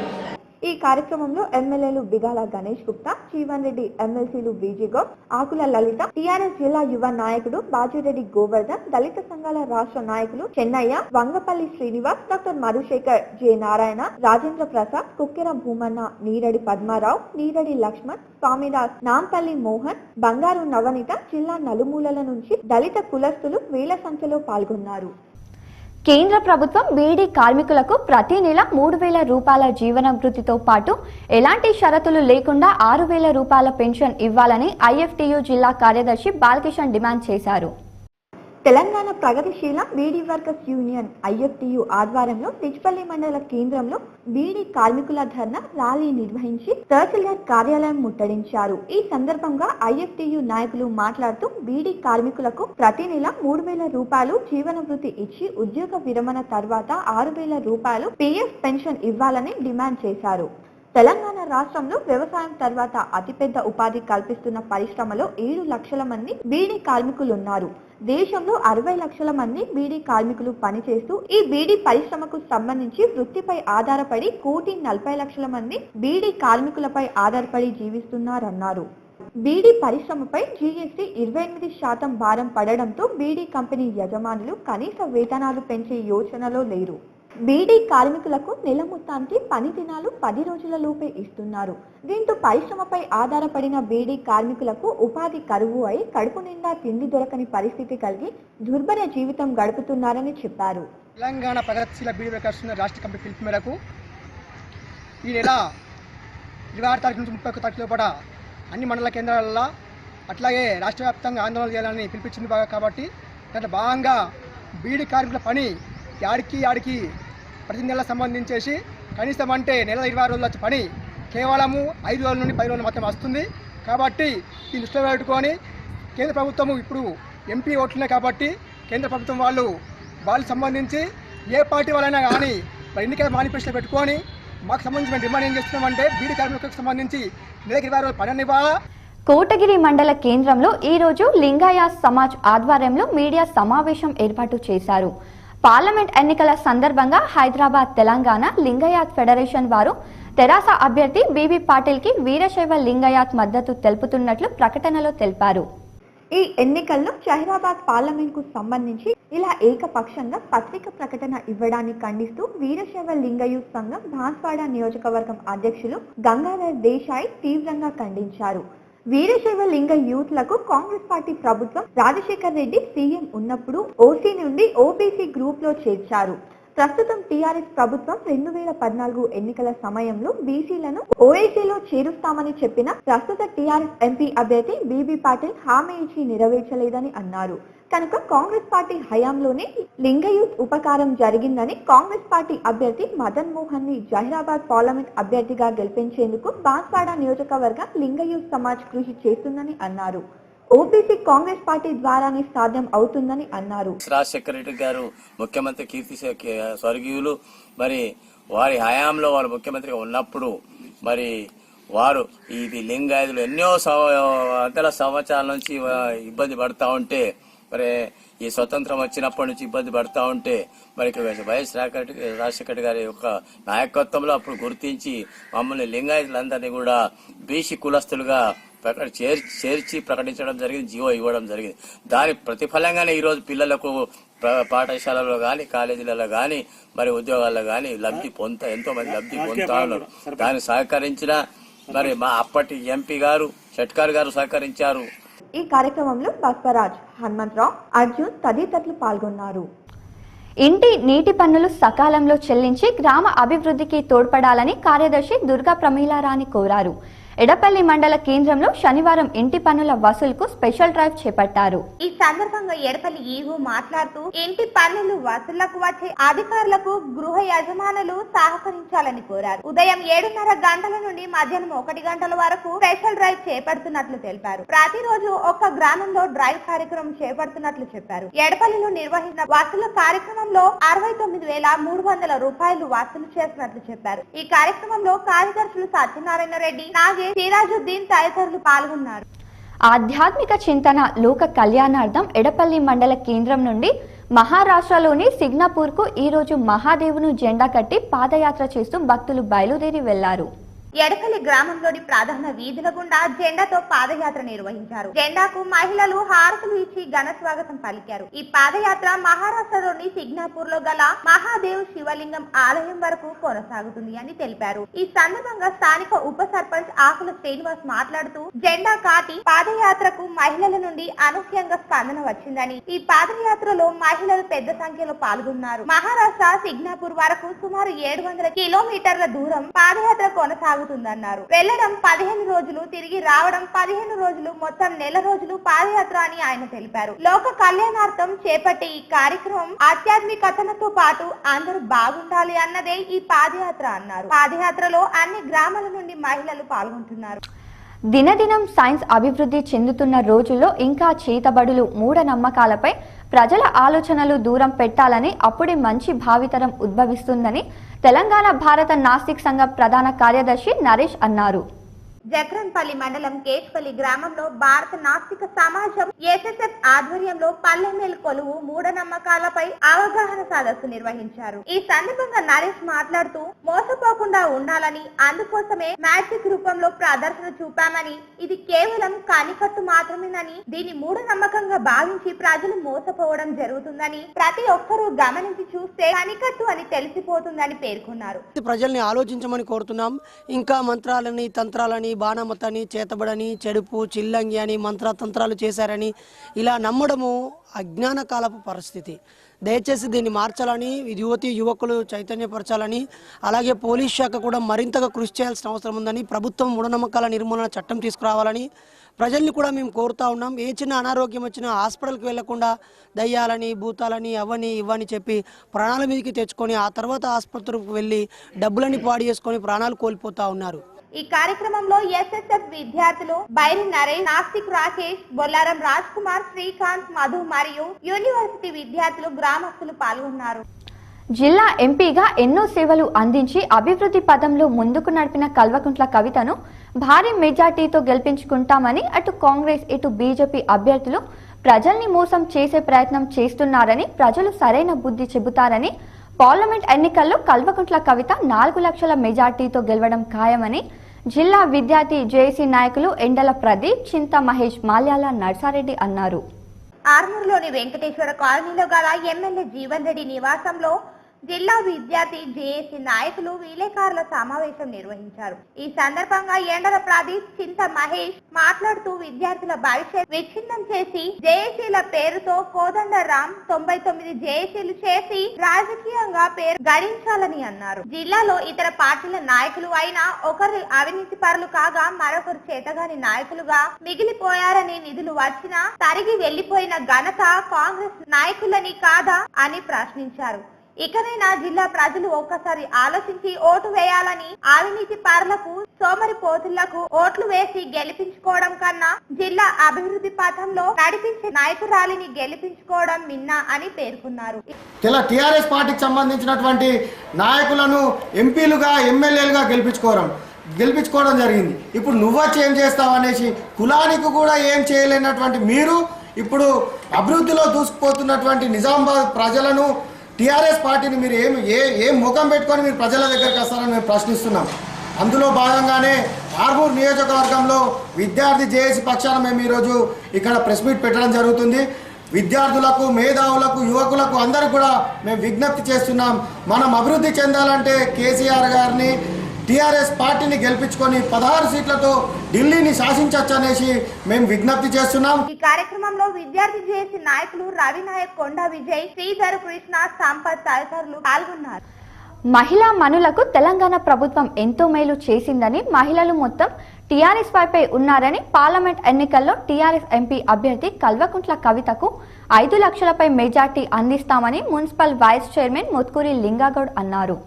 ఈ కార్యక్రమంలో ఎమ్మెల్యేలు బిగాల గణేష్ గుప్తా, జీవన్ రెడ్డి, ఎమ్మెల్సీలు బీజీ గౌడ్, ఆకుల లలిత, టీఆర్ఎస్ జిల్లా యువ నాయకుడు బాజిరెడ్డి గోవర్ధన్, దళిత సంఘాల రాష్ట్ర నాయకులు చెన్నయ్య, వంగపల్లి శ్రీనివాస్, డాక్టర్ మధుశేఖర్, జె నారాయణ, రాజేంద్ర ప్రసాద్, కుక్కెర భూమన్న, నీరడి పద్మారావు, నీరడి లక్ష్మణ్, స్వామిదాస్, నాంపల్లి మోహన్, బంగారు నవనీత జిల్లా నలుమూలల నుంచి దళిత కులస్తులు వేల సంఖ్యలో పాల్గొన్నారు. కేంద్ర ప్రభుత్వం బీడీ కార్మికులకు ప్రతి నెల 3,000 రూపాయల జీవన భృతితో పాటు ఎలాంటి షరతులు లేకుండా 6,000 రూపాయల పెన్షన్ ఇవ్వాలని ఐఎఫ్టీయూ జిల్లా కార్యదర్శి బాలకిషన్ డిమాండ్ చేశారు. తెలంగాణ ప్రగతిశీల బీడీ వర్కర్స్ యూనియన్ ఐఎఫ్టీయూ ఆధ్వర్యంలో తిచ్పల్లి మండల కేంద్రంలో బీడీ కార్మికుల ధర్నా ర్యాలీ నిర్వహించి తహసీల్దార్ కార్యాలయం ముట్టడించారు. ఈ సందర్భంగా ఐఎఫ్టీయూ నాయకులు మాట్లాడుతూ బీడీ కార్మికులకు ప్రతి నెల 3,000 రూపాయలు జీవన వృత్తి ఇచ్చి ఉద్యోగ విరమణ తర్వాత 6,000 రూపాయలు పీఎఫ్ పెన్షన్ ఇవ్వాలని డిమాండ్ చేశారు. తెలంగాణ రాష్ట్రంలో వ్యవసాయం తర్వాత అతిపెద్ద ఉపాధి కల్పిస్తున్న పరిశ్రమలో 7 లక్షల మంది బీడీ కార్మికులున్నారు. దేశంలో 60 లక్షల మంది బీడీ కార్మికులు పనిచేస్తూ ఈ బీడీ పరిశ్రమకు సంబంధించి వృత్తిపై ఆధారపడి 1,40,00,000 మంది బీడీ కార్మికులపై ఆధారపడి జీవిస్తున్నారన్నారు. బీడీ పరిశ్రమపై జీఎస్టీ 28% భారం పడడంతో బీడీ కంపెనీ యజమానులు కనీస వేతనాలు పెంచే యోచనలో లేరు. బీడీ కార్మికులకు నెల మొత్తానికి పని దినాలు 10 రోజుల లోపే ఇస్తున్నారు. దీంతో పరిశ్రమపై ఆధారపడిన బీడీ కార్మికులకు ఉపాధి కరువు అయి కడుపు నిండా తిండి దొరకని పరిస్థితి కలిగి దుర్భర జీవితం గడుపుతున్నారని చెప్పారు. తెలంగాణ ప్రగతిశీల బీడీ వర్కర్స్ రాష్ట్ర కమిటీ పిలుపు మేరకు ఈ నెల 26 తారీఖు నుంచి 31 తారీఖు లోపల అన్ని మండల కేంద్రాలలో అట్లాగే రాష్ట్ర వ్యాప్తంగా ఆందోళన చేయాలని పిలిపించింది కాబట్టి దాంట్లో భాగంగా బీడీ కార్మికుల పని యాడికి ప్రతి నెల సంబంధించేసి కనీసం అంటే నెల 26 రోజుల పని కేవలము 5 రోజుల నుండి 10 రోజులు మాత్రం వస్తుంది. కాబట్టి ఈ దృష్టిలో పెట్టుకొని కేంద్ర ప్రభుత్వము ఇప్పుడు ఎంపీ ఓట్లున్నాయి కాబట్టి కేంద్ర ప్రభుత్వం వాళ్ళు సంబంధించి ఏ పార్టీ వాళ్ళైనా కానీ ఎన్నికల మేనిఫెస్టోలో పెట్టుకొని మాకు సంబంధించిన డిమాండ్ ఏం చేస్తున్నామంటే బీడీ కార్మికులకు సంబంధించి నెలకు 20 రోజులు పని ఇవ్వాలా. కోటగిరి మండల కేంద్రంలో ఈ రోజు లింగాయత్ సమాజ్ ఆధ్వర్యంలో మీడియా సమావేశం ఏర్పాటు చేశారు. పార్లమెంట్ ఎన్నికల సందర్భంగా హైదరాబాద్ తెలంగాణ లింగాయత్ ఫెడరేషన్ వారు తెరాస అభ్యర్థి బీబీ పాటిల్ కి వీరశైవ లింగాయత్ మద్దతు తెలుపుతున్నట్లు ప్రకటనలో తెలిపారు. ఈ ఎన్నికల్లో షహీరాబాద్ పార్లమెంట్ కు సంబంధించి ఇలా ఏకపక్షంగా పత్రిక ప్రకటన ఇవ్వడాన్ని ఖండిస్తూ వీరశైవ లింగాయత్ సంఘం బాన్స్వాడ నియోజకవర్గం అధ్యక్షులు గంగాధర్ దేశాయ్ తీవ్రంగా ఖండించారు. వీరశైవ లింగ యూత్లకు కాంగ్రెస్ పార్టీ ప్రభుత్వం రాజశేఖర్ రెడ్డి సీఎం ఉన్నప్పుడు ఓసీ నుండి ఓబీసీ గ్రూప్ లో చేర్చారు. ప్రస్తుతం టీఆర్ఎస్ ప్రభుత్వం 2014 ఎన్నికల సమయంలో బీసీలను ఓఐసీలో చేరుస్తామని చెప్పిన ప్రస్తుత టీఆర్ఎస్ ఎంపీ అభ్యర్థి బీబీ పాటిల్ హామీ ఇచ్చి నెరవేర్చలేదని అన్నారు. కనుక కాంగ్రెస్ పార్టీ హయాంలోనే లింగయూత్ ఉపకారం జరిగిందని కాంగ్రెస్ పార్టీ అభ్యర్థి మదన్ మోహన్ ని జహీరాబాద్ పార్లమెంట్ అభ్యర్థిగా గెలిపించేందుకు బాన్స్వాడ నియోజకవర్గ లింగయూత్ సమాజ్ కృషి చేస్తుందని అన్నారు. ఓబీసీ కాంగ్రెస్ పార్టీ ద్వారానే సాధ్యం అవుతుందని అన్నారు. రాజశేఖర రెడ్డి గారు ముఖ్యమంత్రి స్వర్గీయులు మరి వారి హయాంలో వారు ముఖ్యమంత్రిగా ఉన్నప్పుడు మరి వారు ఇది లింగాయతులు ఎన్నో వందల సంవత్సరాల నుంచి ఇబ్బంది పడతా ఉంటే మరి ఈ స్వతంత్రం వచ్చినప్పటి నుంచి ఇబ్బంది పడతా ఉంటే మరి వైఎస్ రాజశేఖర గారి యొక్క నాయకత్వంలో అప్పుడు గుర్తించి మమ్మల్ని లింగాయతులందరినీ కూడా బీసీ కులస్తులుగా చేర్చి ప్రకటించడం జరిగింది, జీవో ఇవ్వడం జరిగింది. దాని ప్రతిఫలంగానే ఈరోజు పిల్లలకు పాఠశాలలో కానీ కాలేజీలలో కానీ మరి ఉద్యోగాల్లో కానీ ఎంతో మంది లబ్ధి పొందుతా ఉన్నారు. దానికి సహకరించిన మరి మా అప్పటి ఎంపీ గారు షట్కార్ గారు సహకరించారు. ఈ కార్యక్రమంలో బస్వరాజ్, హనుమంతరావు, అర్జున్ తదితరులు పాల్గొన్నారు. ఇంటి నీటి పన్నులు సకాలంలో చెల్లించి గ్రామ అభివృద్ధికి తోడ్పడాలని కార్యదర్శి దుర్గా ప్రమీలారాణి కోరారు. ఎడపల్లి మండల కేంద్రంలో శనివారం ఇంటి పన్నుల వసూలుకు స్పెషల్ డ్రైవ్ చేపట్టారు. ఈ సందర్భంగా ఎడపల్లి ఈవో మాట్లాడుతూ ఇంటి పన్నులు వసూళ్లకు వచ్చే అధికారులకు గృహ యజమానులు సహకరించాలని కోరారు. ఉదయం 7:30 గంటల నుండి మధ్యాహ్నం 1 గంటల వరకు స్పెషల్ డ్రైవ్ చేపడుతున్నట్లు తెలిపారు. ప్రతిరోజు ఒక్క గ్రామంలో డ్రైవ్ కార్యక్రమం చేపడుతున్నట్లు చెప్పారు. ఎడపల్లిలో నిర్వహించిన వసూలు కార్యక్రమంలో 69,300 రూపాయలు వసూలు చేస్తున్నట్లు చెప్పారు. ఈ కార్యక్రమంలో కార్యదర్శులు సత్యనారాయణ రెడ్డి, నాగే, సిరాజుద్దీన్ తదితరులు పాల్గొన్నారు. ఆధ్యాత్మిక చింతన లోక కళ్యాణార్థం ఎడపల్లి మండల కేంద్రం నుండి మహారాష్ట్రలోని సిగ్నాపూర్కు ఈరోజు మహాదేవును జెండా కట్టి పాదయాత్ర చేస్తూ భక్తులు బయలుదేరి వెళ్లారు. ఎడపల్లి గ్రామంలోని ప్రధాన వీధుల గుండా జెండాతో పాదయాత్ర నిర్వహించారు. జెండాకు మహిళలు హారతులు ఇచ్చి ఘన స్వాగతం పలికారు. ఈ పాదయాత్ర మహారాష్ట్రలోని సిగ్నాపూర్ లో గల మహాదేవ్ శివలింగం ఆలయం వరకు కొనసాగుతుంది అని తెలిపారు. ఈ సందర్భంగా స్థానిక ఉప సర్పంచ్ ఆకుల శ్రీనివాస్ మాట్లాడుతూ జెండా కాటి పాదయాత్రకు మహిళల నుండి అనూహ్యంగా స్పందన వచ్చిందని, ఈ పాదయాత్రలో మహిళలు పెద్ద సంఖ్యలో పాల్గొన్నారు. మహారాష్ట్ర సిగ్నాపూర్ వరకు సుమారు 700 కిలోమీటర్ల దూరం పాదయాత్ర కొనసాగుతుందన్నారు. వెళ్లడం 15 రోజులు, తిరిగి రావడం 15 రోజులు, మొత్తం నెల రోజులు పాదయాత్ర అని ఆయన తెలిపారు. లోక కళ్యాణార్థం చేపట్టే ఈ కార్యక్రమం ఆధ్యాత్మికతతో పాటు అందరూ బాగుండాలి అన్నదే ఈ పాదయాత్ర అన్నారు. పాదయాత్రలో అన్ని గ్రామాల నుండి మహిళలు పాల్గొంటున్నారు. దినదినం సైన్స్ అభివృద్ధి చెందుతున్న రోజుల్లో ఇంకా చేతబడులు, మూఢనమ్మకాలపై ప్రజల ఆలోచనలు దూరం పెట్టాలని, అప్పుడే మంచి భావితరం ఉద్భవిస్తుందని తెలంగాణ భారత నాస్తిక్ సంఘ ప్రధాన కార్యదర్శి నరేష్ అన్నారు. జక్రన్పల్లి మండలం కేశ్పల్లి గ్రామంలో భారత నాస్తిక సమాజం ఎస్ఎస్ఎఫ్ ఆధ్వర్యంలో పల్లెమేల్ కొలువు మూఢనమ్మకాలపై అవగాహన సదస్సు నిర్వహించారు. ఈ సందర్భంగా నరేష్ మాట్లాడుతూ మోసపోకుండా ఉండాలని, అందుకోసమే మ్యాజిక్ రూపంలో ప్రదర్శన చూపామని, ఇది కేవలం కనికట్టు మాత్రమేనని, దీని మూఢనమ్మకంగా భావించి ప్రజలు మోసపోవడం జరుగుతుందని, ప్రతి ఒక్కరూ గమనించి చూస్తే కనికట్టు అని తెలిసిపోతుందని పేర్కొన్నారు. ప్రజల్ని ఆలోచించమని కోరుతున్నాం. ఇంకా మంత్రాలని, తంత్రాలని, బాణమతని, చేతబడని, చెడుపు, చిల్లంగి అని మంత్రతంత్రాలు చేశారని ఇలా నమ్మడము అజ్ఞాన కాలపు పరిస్థితి. దయచేసి దీన్ని మార్చాలని యువకులు చైతన్యపరచాలని, అలాగే పోలీస్ శాఖ కూడా మరింతగా కృషి చేయాల్సిన అవసరం ఉందని, ప్రభుత్వం మూఢనమ్మకాల నిర్మూలన చట్టం తీసుకురావాలని ప్రజల్ని కూడా మేము కోరుతా ఉన్నాం. ఏ చిన్న అనారోగ్యం వచ్చినా హాస్పిటల్కి వెళ్లకుండా దయ్యాలని, భూతాలని, అవని ఇవని చెప్పి ప్రాణాల మీదకి తెచ్చుకొని ఆ తర్వాత ఆసుపత్రికి వెళ్ళి డబ్బులని పాడు చేసుకొని ప్రాణాలు కోల్పోతా ఉన్నారు. ఈ కార్యక్రమంలో ఎస్ఎస్ఎఫ్ విద్యార్థులు బైరి నరేష్, నాస్తిక్ రాకేష్, బొల్లారం రాజ్ కుమార్, శ్రీకాంత్, మధు మరియు యూనివర్సిటీ విద్యార్థులు, గ్రామస్తులు పాల్గొన్నారు. జిల్లా ఎంపీగా ఎన్నో సేవలు అందించి అభివృద్ధి పదంలో ముందుకు నడిపిన కల్వకుంట్ల కవితను భారీ మెజార్టీతో గెలిపించుకుంటామని అటు కాంగ్రెస్, ఇటు బీజేపీ అభ్యర్థులు ప్రజల్ని మోసం చేసే ప్రయత్నం చేస్తున్నారని, ప్రజలు సరైన బుద్ధి చెబుతారని, పార్లమెంట్ ఎన్నికల్లో కల్వకుంట్ల కవిత 4 లక్షల మెజార్టీతో గెలవడం ఖాయమని జిల్లా విద్యార్థి జేఏసీ నాయకులు ఎండల ప్రదీప్, చింత మహేష్, మాల్యాల నర్సారెడ్డి అన్నారు. ఆర్మూర్లోని వెంకటేశ్వర కాలనీలో గల ఎమ్మెల్యే జీవన్ రెడ్డి నివాసంలో జిల్లా విద్యార్థి జేఏసీ నాయకులు విలేకరుల సమావేశం నిర్వహించారు. ఈ సందర్భంగా ఎండల ప్రదీప్, చింత మహేష్ మాట్లాడుతూ విద్యార్థుల భవిష్యత్ విచ్ఛిన్నం చేసి జేఏసీల పేరుతో కోదండరాం 99 జేఏసీలు చేసి రాజకీయంగా పేరు గడించాలని అన్నారు. జిల్లాలో ఇతర పార్టీల నాయకులు అయినా ఒకరు అవినీతి పరులు కాగా మరొకరు చేతగాని నాయకులుగా మిగిలిపోయారని, నిధులు వచ్చినా తరిగి వెళ్లిపోయిన ఘనత కాంగ్రెస్ నాయకులని కాదా అని ప్రశ్నించారు. ఇకనైనా జిల్లా ప్రజలు ఒక్కసారి ఆలోచించి ఓటు వేయాలని, అవినీతి పరులకు, సోమరి పోతులకు ఓట్లు వేసి గెలిపించుకోవడం కన్నా జిల్లా అభివృద్ధి పథంలో నడిపించే నాయకురాలిని గెలిపించుకోవడం మిన్నా అని పేర్కొన్నారు. టీఆర్ఎస్ పార్టీకి సంబంధించినటువంటి నాయకులను ఎంపీలుగా, ఎమ్మెల్యేలుగా గెలిపించుకోవడం జరిగింది. ఇప్పుడు నువ్వొచ్చి ఏం చేస్తావు అనేసి కులానికి కూడా ఏం చేయలేనటువంటి మీరు ఇప్పుడు అభివృద్ధిలో దూసుకుపోతున్నటువంటి నిజామాబాద్ ప్రజలను, టీఆర్ఎస్ పార్టీని మీరు ఏం ముఖం పెట్టుకొని మీరు ప్రజల దగ్గరికి వస్తారని మేము ప్రశ్నిస్తున్నాం. అందులో భాగంగానే ఆర్మూర్ నియోజకవర్గంలో విద్యార్థి జేఏసీ పక్షాన మేము ఈరోజు ఇక్కడ ప్రెస్ మీట్ పెట్టడం జరుగుతుంది. విద్యార్థులకు, మేధావులకు, యువకులకు అందరూ కూడా మేము విజ్ఞప్తి చేస్తున్నాం. మనం అభివృద్ధి చెందాలంటే కేసీఆర్ గారిని, టీఆర్ఎస్ పార్టీని గెలిపించుకొని 16 సీట్లతో ఢిల్లీని శాసించవచ్చు అనేసి మేము విజ్ఞప్తి చేస్తున్నాం. ఈ కార్యక్రమంలో విద్యార్థి జేఏసీ నాయకులు రవినాయక్, కొండ విజయ్, శ్రీధర్, కృష్ణ, సంపత్ తదితరులు పాల్గొన్నారు. మహిళా మనులకు తెలంగాణ ప్రభుత్వం ఎంతో మేలు చేసిందని, మహిళలు మొత్తం టీఆర్ఎస్ వైపై ఉన్నారని, పార్లమెంట్ ఎన్నికల్లో టీఆర్ఎస్ ఎంపీ అభ్యర్థి కల్వకుంట్ల కవితకు 5 లక్షలపై మెజార్టీ అందిస్తామని మున్సిపల్ వైస్ చైర్మన్ ముత్కూరి లింగగౌడ్ అన్నారు.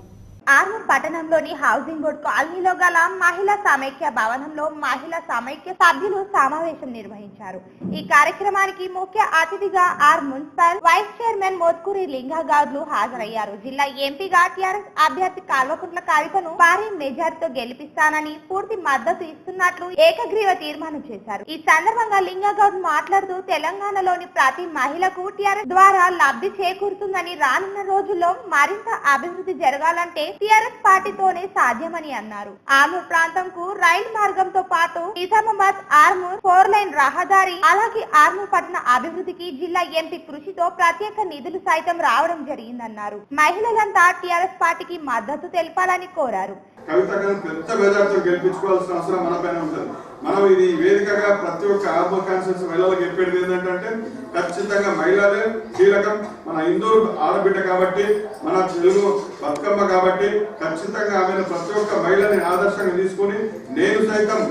ఆర్మూర్ పట్టణంలోని హౌసింగ్ బోర్డు కాలనీలో గల మహిళా సమైక్య భవనంలో మహిళా సమైక్య సభ్యులు సమావేశం నిర్వహించారు. ఈ కార్యక్రమానికి ముఖ్య అతిథిగా మున్సిపల్ వైస్ చైర్మన్ మోత్కూరి లింగగౌడ్లు హాజరయ్యారు. జిల్లా ఎంపీగా టీఆర్ఎస్ అభ్యర్థి కల్వకుంట్ల కవితను భారీ మెజార్టీతో గెలిపిస్తానని పూర్తి మద్దతు ఇస్తున్నట్లు ఏకగ్రీవ తీర్మానం చేశారు. ఈ సందర్భంగా లింగగౌడ్ మాట్లాడుతూ తెలంగాణలోని ప్రతి మహిళకు టీఆర్ఎస్ ద్వారా లబ్ధి చేకూరుతుందని, రానున్న రోజుల్లో మరింత అభివృద్ధి జరగాలంటే టీఆర్ఎస్ పార్టీతోనే సాధ్యమని అన్నారు. ఆర్మూర్ ప్రాంతంకు రైలు మార్గంతో పాటు నిజామాబాద్ ఆర్మూర్ 4 లైన్ రహదారి, అలాగే ఆర్మూర్ పట్టణ అభివృద్ధికి జిల్లా ఎంపీ కృషితో ప్రత్యేక నిధులు సైతం రావడం జరిగిందన్నారు. మహిళలంతా టీఆర్ఎస్ పార్టీకి మద్దతు తెలపాలని కోరారు. కవిత పెద్ద మెజార్టీతో గెలిపించుకోవాల్సిన అవసరం మన పైన ఉంటుంది. మనం ఇది వేదికగా ప్రతి ఒక్క ఆర్మూర్ కాన్స్టిట్యూన్సీ మహిళలకు చెప్పేది ఏంటంటే ఖచ్చితంగా మహిళలే కీలకం. మన హిందూ ఆడబిడ్డ కాబట్టి, మన తెలుగు బతుకమ్మ కాబట్టి ఖచ్చితంగా ఆమెను ప్రతి ఒక్క మహిళని ఆదర్శంగా తీసుకుని నేను సైతం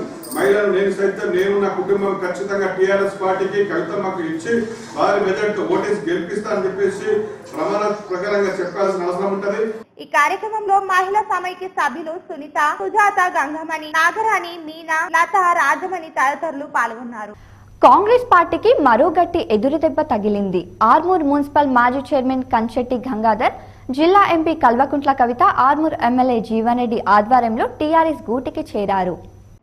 నేను నా కుటుంబం ఖచ్చితంగా టీఆర్ఎస్ పార్టీకి కవితమ్మకు ఇచ్చి వారి మెజార్టీతో ఓటేసి గెలిపిస్తానని చెప్పేసి ప్రమాణ ప్రకారంగా చెప్పాల్సిన అవసరం ఉంటుంది. ఈ కార్యక్రమంలో మహిళా సమైక్య సభ్యులు సునీత, సుజాత, గంగమణి, నాగరాణి, మీనా, లత, రాజమణి తదితరులు పాల్గొన్నారు. కాంగ్రెస్ పార్టీకి మరో గట్టి ఎదురుదెబ్బ తగిలింది. ఆర్మూర్ మున్సిపల్ మాజీ చైర్మన్ కంచెట్టి గంగాధర్, జిల్లా ఎంపీ కల్వకుంట్ల కవిత ఆర్మూర్ ఎమ్మెల్యే జీవన్ రెడ్డి ఆధ్వర్యంలో టీఆర్ఎస్ గూటికి చేరారు.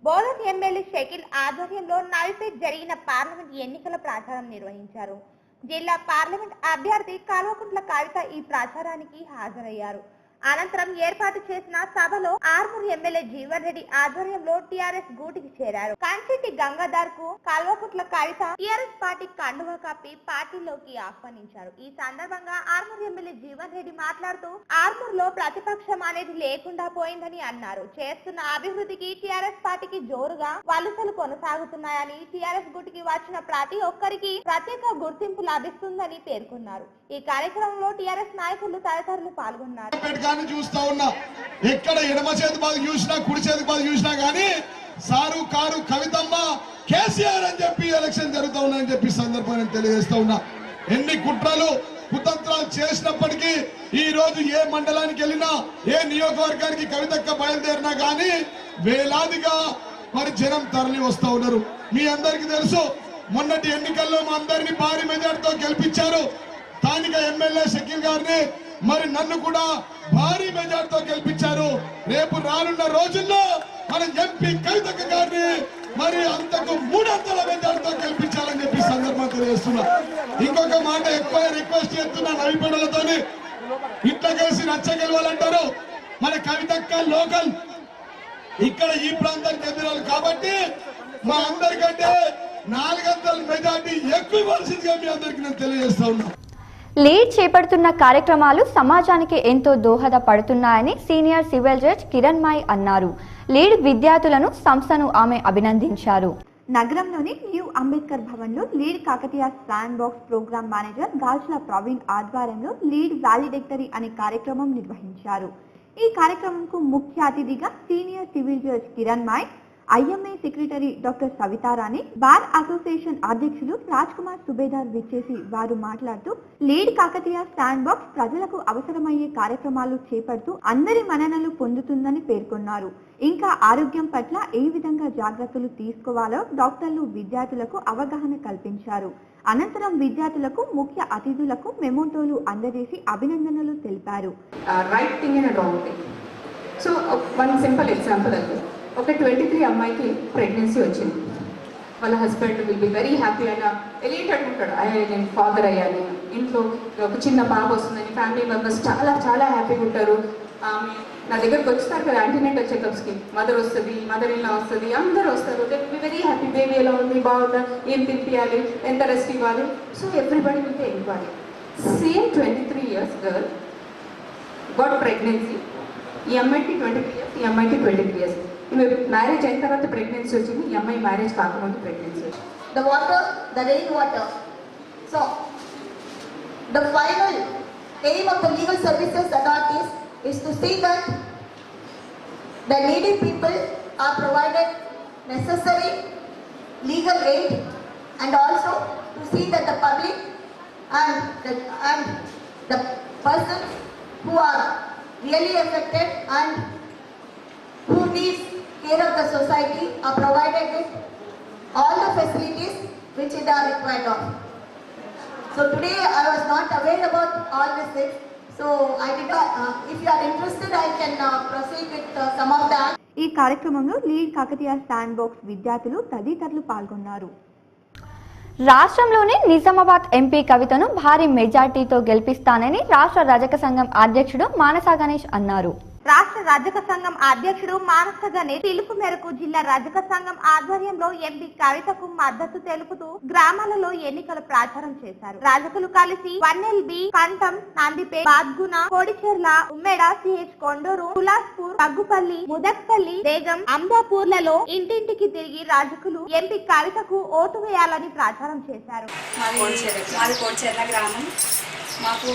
బోధన్ ఎమ్మెల్యే షకీల్ ఆధ్వర్యంలో నల్పేట్ జరిగిన పార్లమెంట్ ఎన్నికల ప్రచారం నిర్వహించారు. జిల్లా పార్లమెంట్ అభ్యర్థి కల్వకుంట్ల కవిత ఈ ప్రచారానికి హాజరయ్యారు. అనంతరం ఏర్పాటు చేసిన సభలో ఆర్మూర్ ఎమ్మెల్యే జీవన్ రెడ్డి ఆధ్వర్యంలో టీఆర్ఎస్ గూటికి చేరారు. కంచెట్టి గంగాధర్ కు కల్వకుంట్ల కవిత టీఆర్ఎస్ పార్టీ కండువా కప్పి పార్టీలోకి ఆహ్వానించారు. ఈ సందర్భంగా ఆర్మూర్ ఎమ్మెల్యే జీవన్ రెడ్డి మాట్లాడుతూ ఆర్మూర్ లో ప్రతిపక్షం అనేది లేకుండా పోయిందని అన్నారు. చేస్తున్న అభివృద్ధికి టీఆర్ఎస్ పార్టీకి జోరుగా వలసలు కొనసాగుతున్నాయని, టీఆర్ఎస్ గూటికి వచ్చిన ప్రతి ఒక్కరికి ప్రత్యేక గుర్తింపు లభిస్తుందని పేర్కొన్నారు. ఈ కార్యక్రమంలో టీఆర్ఎస్ నాయకులు తదితరులు పాల్గొన్నారు. చూస్తా ఉన్నా, ఎక్కడ ఎడమ చేతి బాధ చూసినా, కుడి చేతి బాధ చూసినా గానీ సారు కారు కవితమ్మ కేసీఆర్ అని చెప్పి ఎలక్షన్ జరుగుతా ఉన్నాయని చెప్పి సందర్భంగా తెలియజేస్తా ఉన్నా. ఎన్ని కుట్రలు కుతంత్రాలు చేసినప్పటికీ ఈ రోజు ఏ మండలానికి వెళ్ళినా, ఏ నియోజకవర్గానికి కవితక్క బయలుదేరినా గానీ వేలాదిగా మరి జనం తరలి వస్తా ఉన్నారు. మీ అందరికీ తెలుసు, మొన్నటి ఎన్నికల్లో మా అందరినీ భారీ మెజార్టీతో గెలిపించారు. స్థానిక ఎమ్మెల్యే షకీల్ గారిని, మరి నన్ను కూడా భారీ మెజార్టీతో గెలిపించారు. రేపు రానున్న రోజుల్లో మన ఎంపీ కవితక్క గారిని మరి అంతకు 300 మెజార్టీతో గెలిపించాలని చెప్పి సందర్భంగా తెలియజేస్తున్నా. ఇంకొక మాట ఎక్కువ రిక్వెస్ట్ చేస్తున్నా, నవిపడలతోని ఇట్లా కలిసి నచ్చ గెలవాలంటారు. మన కవితక్క లోకల్ ఇక్కడ ఈ ప్రాంతానికి ఎదురాలి కాబట్టి మా అందరికంటే 400 మెజార్టీ ఎక్కువ ఇవ్వాల్సిందిగా మీ అందరికి నేను తెలియజేస్తా ఉన్నా. లీడ్ చేపడుతున్న కార్యక్రమాలు సమాజానికి ఎంతో దోహదపడుతున్నాయని సీనియర్ సివిల్ జడ్జ్ కిరణ్ మాయ్ అన్నారు. లీడ్ విద్యార్థులను, సంస్థను ఆమె అభినందించారు. నగరంలోని న్యూ అంబేద్కర్ భవన్ లో lead Kakatiya sand box programme manager Galchula Praveen ఆధ్వర్యంలో లీడ్ వాలిడేటరీ అనే కార్యక్రమం నిర్వహించారు. ఈ కార్యక్రమంకు ముఖ్య అతిథిగా senior civil judge Kiran Mai, IMA secretary doctor Savitharani, bar association అధ్యక్షులు రాజ్ కుమార్ సుబేదార్ విచ్చేసి వారు మాట్లాడుతూ లీడ్ కాకతీయ స్టాండ్ బాక్స్ ప్రజలకు అవసరమయ్యే కార్యక్రమాలు చేపడుతూ అందరి మన్ననలు పొందుతుందని పేర్కొన్నారు. ఇంకా ఆరోగ్యం పట్ల ఏ విధంగా జాగ్రత్తలు తీసుకోవాలో డాక్టర్లు విద్యార్థులకు అవగాహన కల్పించారు. అనంతరం విద్యార్థులకు ముఖ్య అతిథులకు మెమోటోలు అందజేసి అభినందనలు తెలిపారు. Right thing and wrong thing. So one simple example అండి, ఒక 23 అమ్మాయికి ప్రెగ్నెన్సీ వచ్చింది. వాళ్ళ husband will be very happy, ఆయన ఎలియేటెడ్ ఉంటాడు, నేను ఫాదర్ అయ్యాను, ఇంట్లో ఒక చిన్న బాబు వస్తుందని ఫ్యామిలీ మెంబర్స్ చాలా చాలా హ్యాపీగా ఉంటారు. నా దగ్గరకు వస్తారు కదా యాంటీనేటల్ చెకప్స్కి, మదర్ వస్తుంది, మదర్ ఇన్ లా వస్తుంది, అందరూ వస్తారు. They will be very happy, baby ఎలా ఉంది, బాగుందా, ఏం తినిపించాలి, ఎంత రెస్ట్ ఇవ్వాలి. So everybody will be enquiry. Same 23 years girl got pregnancy. ఈ అమ్మాయికి 23 years, ఈ అమ్మాయికి 23 years. మ్యారేజ్ అయిన తర్వాత ప్రెగ్నెన్సీ వచ్చింది, ఈ అమ్మాయి మ్యారేజ్ కాకముందు ప్రెగ్నెన్సీ వచ్చింది. The water, the rainwater. So, the final aim of the legal services authorities is to see that the needy people are provided necessary legal aid, and also to see that the public and the persons who are really affected and who needs care of the society are provided with all the facilities which they are required of. So today I was not aware about all these things. So I did not, if you are interested, I can proceed with some of that. ఈ కార్యక్రమంలో lead Kakatiya stand box విద్యార్థులు తదితరులు పాల్గొన్నారు. రాష్ట్రంలోని Nizamabad MP కవితను భారీ మెజార్టీతో గెలిపిస్తానని రాష్ట్ర రజక సంఘం అధ్యక్షుడు మానస గణేష్ అన్నారు. రాష్ట్ర రజక సంఘం అధ్యక్షుడు మానస గణేష్ పిలుపు మేరకు జిల్లా రజక సంఘం ఆధ్వర్యంలో ఎంపీ కవితకు మద్దతు తెలుపుతూ గ్రామాలలో ఎన్నికల ప్రచారం చేశారు. రజకులు కలిసి వన్నెల్బి, కంఠం, నందిపేట, బాద్గున, కోడిచెర్ల, ఉమ్మెడ, సిహెచ్ కొండూరు, కులాస్పూర్, తగ్గుపల్లి, ముదక్పల్లి, బేగం, అంబాపూర్లలో ఇంటింటికి తిరిగి రజకులు ఎంపీ కవితకు ఓటు వేయాలని ప్రచారం చేశారు. మాది కోడిచెర్ల గ్రామం. మాకు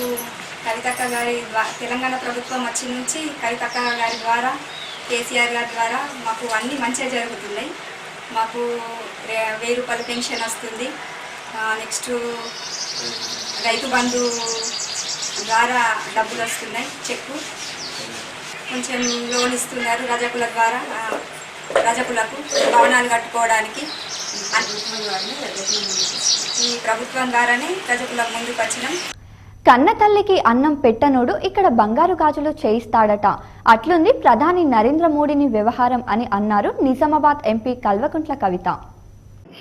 కవితక్క గారి తెలంగాణ ప్రభుత్వం వచ్చి నుంచి కవితక్క గారి ద్వారా, కేసీఆర్ గారి ద్వారా మాకు అన్నీ మంచిగా జరుగుతున్నాయి. మాకు 1000 రూపాయల పెన్షన్ వస్తుంది. నెక్స్ట్ రైతు బంధు ద్వారా డబ్బులు వస్తున్నాయి, చెక్కు కొంచెం లోన్ ఇస్తున్నారు రజకుల ద్వారా. రజకులకు భవనాలు కట్టుకోవడానికి ఈ ప్రభుత్వం ద్వారానే రజకులకు ముందుకు వచ్చినాం. కన్న తల్లికి అన్నం పెట్టనోడు ఇక్కడ బంగారు గాజులు చేయిస్తాడట, అట్లుంది ప్రధాని నరేంద్ర మోడీని వ్యవహారం అని అన్నారు నిజామాబాద్ ఎంపీ కల్వకుంట్ల కవిత.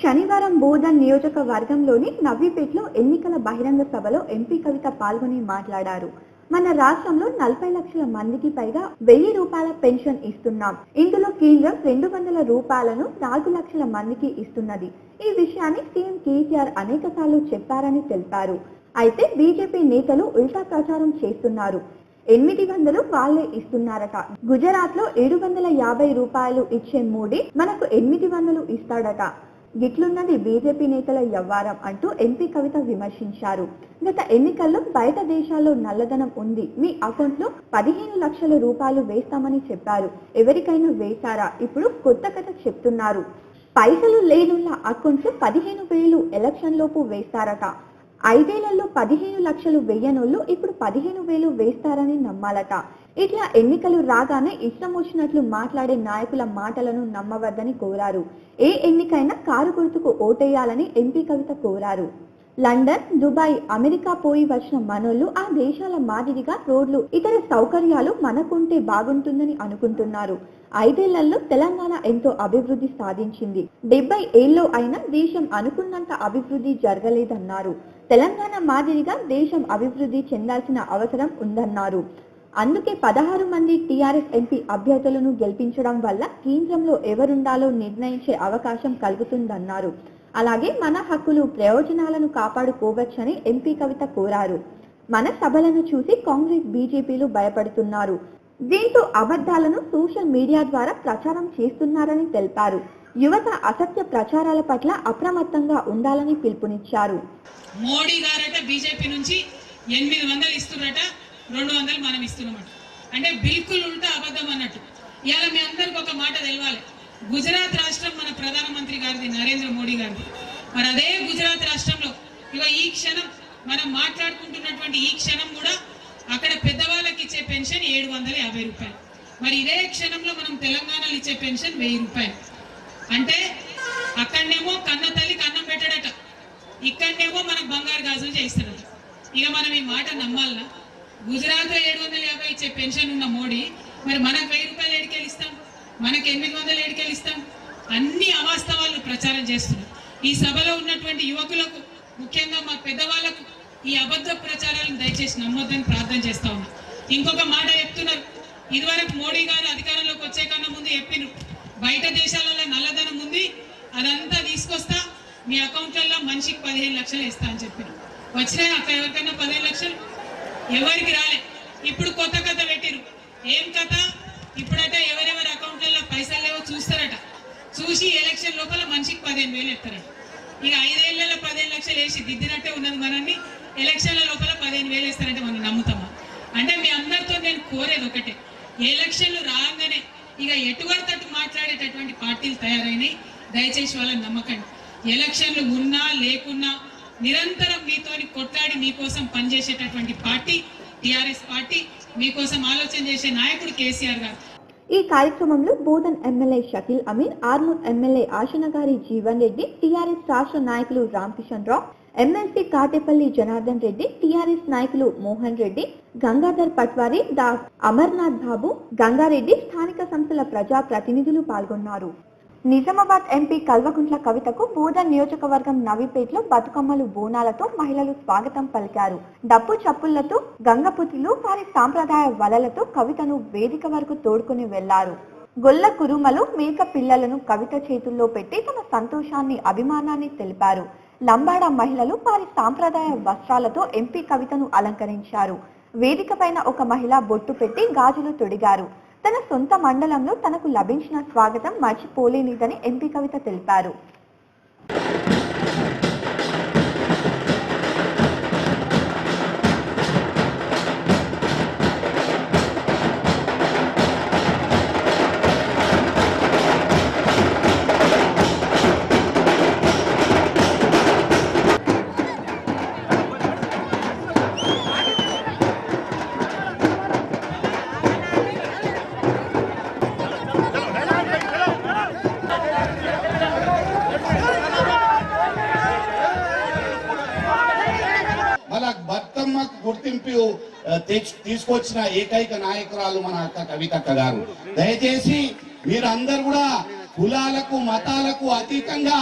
శనివారం బోధన్ నియోజకవర్గంలోని నవ్విపేటలో ఎన్నికల బహిరంగ సభలో ఎంపీ కవిత పాల్గొని మాట్లాడారు. మన రాష్ట్రంలో 40 లక్షల మందికి పైగా 1000 రూపాయల పెన్షన్ ఇస్తున్నాం. ఇందులో కేంద్రం 200 రూపాయలను 4 లక్షల మందికి ఇస్తున్నది. ఈ విషయాన్ని సీఎం కేసీఆర్ అనేక సార్లు చెప్పారని తెలిపారు. అయితే బీజేపీ నేతలు ఉల్టా ప్రచారం చేస్తున్నారు. 800 వాళ్లే ఇస్తున్నారట. గుజరాత్ లో 750 రూపాయలు ఇచ్చే మోడీ మనకు 800 ఇస్తాడట. గిట్లున్నది బీజేపీ నేతల వ్యవహారం అంటూ ఎంపీ కవిత విమర్శించారు. గత ఎన్నికల్లో బయట దేశాల్లో నల్లధనం ఉంది, మీ అకౌంట్ లో 15 లక్షల రూపాయలు వేస్తామని చెప్పారు. ఎవరికైనా వేశారా? ఇప్పుడు కొత్త కథ చెప్తున్నారు. పైసలు లేనున్న అకౌంట్ లో 15,000 ఎలక్షన్ లోపు వేస్తారట. 5 ఏళ్లలో 15 లక్షలు వెయ్యనోళ్ళు ఇప్పుడు 15,000 వేస్తారని నమ్మాలట. ఇట్లా ఎన్నికలు రాగానే ఇష్టం వచ్చినట్లు మాట్లాడే నాయకుల మాటలను నమ్మవద్దని కోరారు. ఏ ఎన్నికైనా కారు గుర్తుకు ఓటేయాలని ఎంపీ కవిత కోరారు. లండన్, దుబాయ్, అమెరికా పోయి వచ్చిన మనోళ్ళు ఆ దేశాల మాదిరిగా రోడ్లు, ఇతర సౌకర్యాలు మనకుంటే బాగుంటుందని అనుకుంటున్నారు. 5 ఏళ్లలో తెలంగాణ ఎంతో అభివృద్ధి సాధించింది. 70 ఏళ్ళు అయినా దేశం అనుకున్నంత అభివృద్ధి జరగలేదన్నారు. తెలంగాణ మాదిరిగా దేశం అభివృద్ధి చెందాల్సిన అవసరం ఉందన్నారు. అందుకే 16 మంది టీఆర్ఎస్ ఎంపీ అభ్యర్థులను గెలిపించడం వల్ల కేంద్రంలో ఎవరుండాలో నిర్ణయించే అవకాశం కలుగుతుందన్నారు. అలాగే మన హక్కులు, ప్రయోజనాలను కాపాడుకోవచ్చని ఎంపీ కవిత కోరారు. మన సభలను చూసి కాంగ్రెస్, బీజేపీలు భయపడుతున్నారు. దీంతో అబద్ధాలను సోషల్ మీడియా ద్వారా ప్రచారం చేస్తున్నారని తెలిపారు. యువత అసత్య ప్రచారాల పట్ల అప్రమత్తంగా ఉండాలని పిలుపునిచ్చారు. మోడీ గారట బీజేపీ నుంచి 800 ఇస్తున్నట, 200 మనం ఇస్తున్నామట. అంటే బిల్కుల్ ఉల్టా అబద్ధం అన్నట్టు. ఇవాళ మీ అందరికి ఒక మాట తెలవాలి, గుజరాత్ రాష్ట్రం మన ప్రధానమంత్రి గారిది, నరేంద్ర మోడీ గారిది. మరి అదే గుజరాత్ రాష్ట్రంలో ఈ క్షణం మనం మాట్లాడుకుంటున్నటువంటి ఈ క్షణం కూడా అక్కడ పెద్దవాళ్ళకి ఇచ్చే పెన్షన్ 750 రూపాయలు. మరి ఇదే క్షణంలో మనం తెలంగాణలో ఇచ్చే పెన్షన్ 1000 రూపాయలు. అంటే అక్కడనేమో కన్న తల్లికి అన్నం పెట్టడట, ఇక్కడనేమో మనకు బంగారు గాజులు చేస్తాడట. ఇక మనం ఈ మాట నమ్మాలనా? గుజరాత్లో 750 ఇచ్చే పెన్షన్ ఉన్న మోడీ మరి మనకు 1000 రూపాయలు ఎడికెళ్ళిస్తాం, మనకు 800 ఎడికెళ్ళిస్తాం? అన్ని అవాస్తవాలు ప్రచారం చేస్తున్నారు. ఈ సభలో ఉన్నటువంటి యువకులకు, ముఖ్యంగా మా పెద్దవాళ్లకు ఈ అబద్ధ ప్రచారాలను దయచేసి నమ్మొద్దని ప్రార్థన చేస్తా ఉన్నా. ఇంకొక మాట చెప్తున్నారు, ఇదివరకు మోడీ గారు అధికారంలోకి వచ్చే కన్నా ముందు చెప్పిను, బయట దేశాలలో నల్లధనం ఉంది, అదంతా తీసుకొస్తా మీ అకౌంట్లలో మనిషికి 15 లక్షలు వేస్తా అని చెప్పిన. వచ్చినాయి అక్క ఎవరికైనా 15 లక్షలు? ఎవరికి రాలే. ఇప్పుడు కొత్త కథ పెట్టిరు. ఏం కథ? ఇప్పుడట ఎవరెవరి అకౌంట్లలో పైసలు లేవో చూస్తారట, చూసి ఎలక్షన్ లోపల మనిషికి 15,000 ఎత్తారట. ఇక 5 ఏళ్లలో 15 లక్షలు వేసి దిద్దినట్టే ఉన్నది మనల్ని. ఎలక్షన్ల లోపల 15,000 వేస్తారంటే మనం నమ్ముతామా? అంటే మీ అందరితో నేను కోరేది ఒకటే, ఎలక్షన్లు రాగానే ఇక ఎటువడతట్టు మాట్లాడేటటువంటి పార్టీలు తయారైనాయి. దయచేసి వాళ్ళని నమ్మకండి. ఎలక్షన్లు ఉన్నా లేకున్నా నిరంతరం మీతోని కొట్లాడి మీకోసం పనిచేసేటటువంటి పార్టీ టిఆర్ఎస్ పార్టీ, మీకోసం ఆలోచన చేసే నాయకుడు కేసీఆర్ గారు. ఈ కార్యక్రమంలో బోధన్ ఎమ్మెల్యే షకీల్ అమీన్, ఆర్మూర్ ఎమ్మెల్యే ఆశనగారి జీవన్ రెడ్డి, టీఆర్ఎస్ రాష్ట్ర నాయకులు రామకిషన్ రావు, ఎమ్మెల్సీ కాటేపల్లి జనార్దన్ రెడ్డి, టీఆర్ఎస్ నాయకులు మోహన్ రెడ్డి, గంగాధర్ పట్వారి, అమర్నాథ్ బాబు, గంగారెడ్డి, స్థానిక సంస్థల ప్రజా ప్రతినిధులు పాల్గొన్నారు. నిజామాబాద్ ఎంపీ కల్వకుంట్ల కవితకు బోధన్ నియోజకవర్గం నవీపేటలో బతుకమ్మలు బోనాలతో మహిళలు స్వాగతం పలికారు. డప్పు చప్పుళ్లతో గంగపుత్రులు వారి సాంప్రదాయ వలలతో కవితను వేదిక వరకు తోడుకుని వెళ్లారు. గొల్ల కురుమలు మేక పిల్లలను కవిత చేతుల్లో పెట్టి తమ సంతోషాన్ని, అభిమానాన్ని తెలిపారు. లంబాడా మహిళలు వారి సాంప్రదాయ వస్త్రాలతో ఎంపీ కవితను అలంకరించారు. వేదిక పైన ఒక మహిళ బొట్టు పెట్టి గాజులు తొడిగారు. తన సొంత మండలంలో తనకు లభించిన స్వాగతం మర్చిపోలేనిదని ఎంపీ కవిత తెలిపారు. గుర్తింపు తీసుకొచ్చిన ఏకైక నాయకురాలు మన అక్క కవితక్క గారు. దయచేసి మీరందరూ కూడా కులాలకు మతాలకు అతీతంగా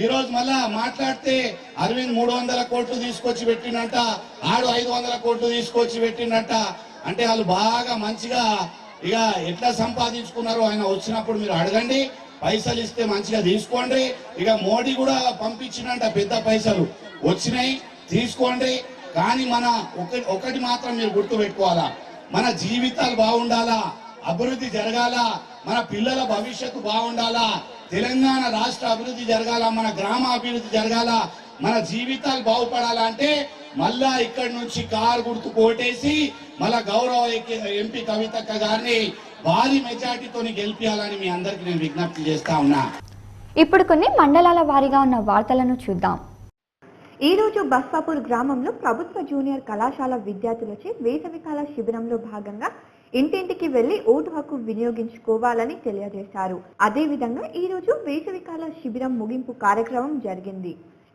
ఈ రోజు మళ్ళా మాట్లాడితే అరవింద్ 300 కోట్లు తీసుకొచ్చి పెట్టినట్ట, ఆడు 500 కోట్లు తీసుకొచ్చి పెట్టినట్ట. అంటే వాళ్ళు బాగా మంచిగా ఇక ఎట్లా సంపాదించుకున్నారో ఆయన వచ్చినప్పుడు మీరు అడగండి, పైసలు ఇస్తే మంచిగా తీసుకోండి. ఇక మోడీ కూడా పంపించినట్ట పెద్ద పైసలు వచ్చినాయి, తీసుకోండి. కానీ మన ఒకటి మాత్రం మీరు గుర్తు పెట్టుకోవాలా, మన జీవితాలు బాగుండాలా, అభివృద్ధి జరగాల, మన పిల్లల భవిష్యత్తు బాగుండాలా, తెలంగాణ రాష్ట్ర అభివృద్ధి జరగాల, మన గ్రామ అభివృద్ధి జరగాల, మన జీవితాలు బాగుపడాలా అంటే మళ్ళా ఇక్కడి నుంచి కారు గుర్తు కోటేసి మళ్ళా గౌరవ ఎంపీ కవితక్క గారిని భారీ మెజార్టీతో గెలిపించాలని మీ అందరికి నేను విజ్ఞప్తి చేస్తా ఉన్నా. ఇప్పుడు కొన్ని మండలాల వారీగా ఉన్న వార్తలను చూద్దాం. ఈ రోజు బస్సాపూర్ గ్రామంలో ప్రభుత్వ జూనియర్ కళాశాల విద్యార్థులచే వేసవికాల శిబిరంలో భాగంగా ఇంటింటికి వెళ్లి ఓటు హక్కు వినియోగించుకోవాలని తెలియజేశారు. అదేవిధంగా ఈ రోజు వేసవికాల శిబిరం ముగింపు కార్యక్రమం జరిగింది.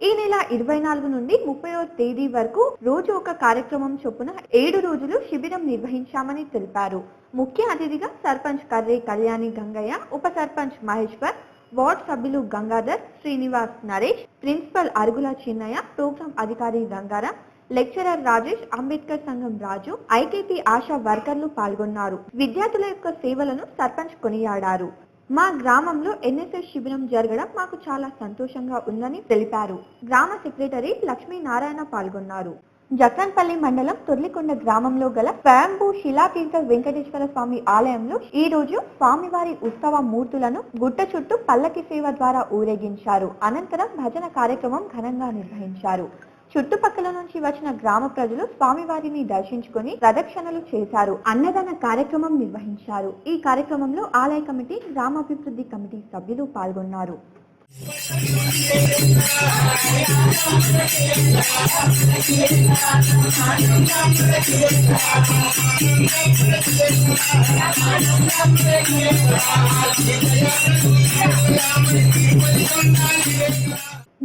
ఈ నెల 24 నుండి 30వ తేదీ వరకు రోజు ఒక కార్యక్రమం చొప్పున 7 రోజులు శిబిరం నిర్వహించామని తెలిపారు. ముఖ్య అతిథిగా సర్పంచ్ కర్రే కళ్యాణి గంగయ్య, ఉప సర్పంచ్ మహేశ్వర్, వార్డ్ సభ్యులు గంగాధర్, శ్రీనివాస్, నరేష్, ప్రిన్సిపల్ అరుగుల చిన్నయ్య, ప్రోగ్రాం అధికారి గంగారాం, లెక్చరర్ రాజేష్, అంబేద్కర్ సంఘం రాజు, ఐకేపీ ఆశా వర్కర్లు పాల్గొన్నారు. విద్యార్థుల యొక్క సేవలను సర్పంచ్ కొనియాడారు. మా గ్రామంలో ఎన్ఎస్ఎస్ శిబిరం జరగడం మాకు చాలా సంతోషంగా ఉందని తెలిపారు. గ్రామ సెక్రటరీ లక్ష్మీనారాయణ పాల్గొన్నారు. జక్రన్పల్లి మండలం తొర్లికొండ గ్రామంలో గల స్వయంభూ శిలాతీర్థ వెంకటేశ్వర స్వామి ఆలయంలో ఈ రోజు స్వామివారి ఉత్సవ మూర్తులను గుట్ట చుట్టూ పల్లకి సేవ ద్వారా ఊరేగించారు. అనంతరం భజన కార్యక్రమం ఘనంగా నిర్వహించారు. చుట్టుపక్కల నుంచి వచ్చిన గ్రామ ప్రజలు స్వామివారిని దర్శించుకొని ప్రదక్షిణలు చేశారు. అన్నదాన కార్యక్రమం నిర్వహించారు. ఈ కార్యక్రమంలో ఆలయ కమిటీ, గ్రామాభివృద్ధి కమిటీ సభ్యులు పాల్గొన్నారు.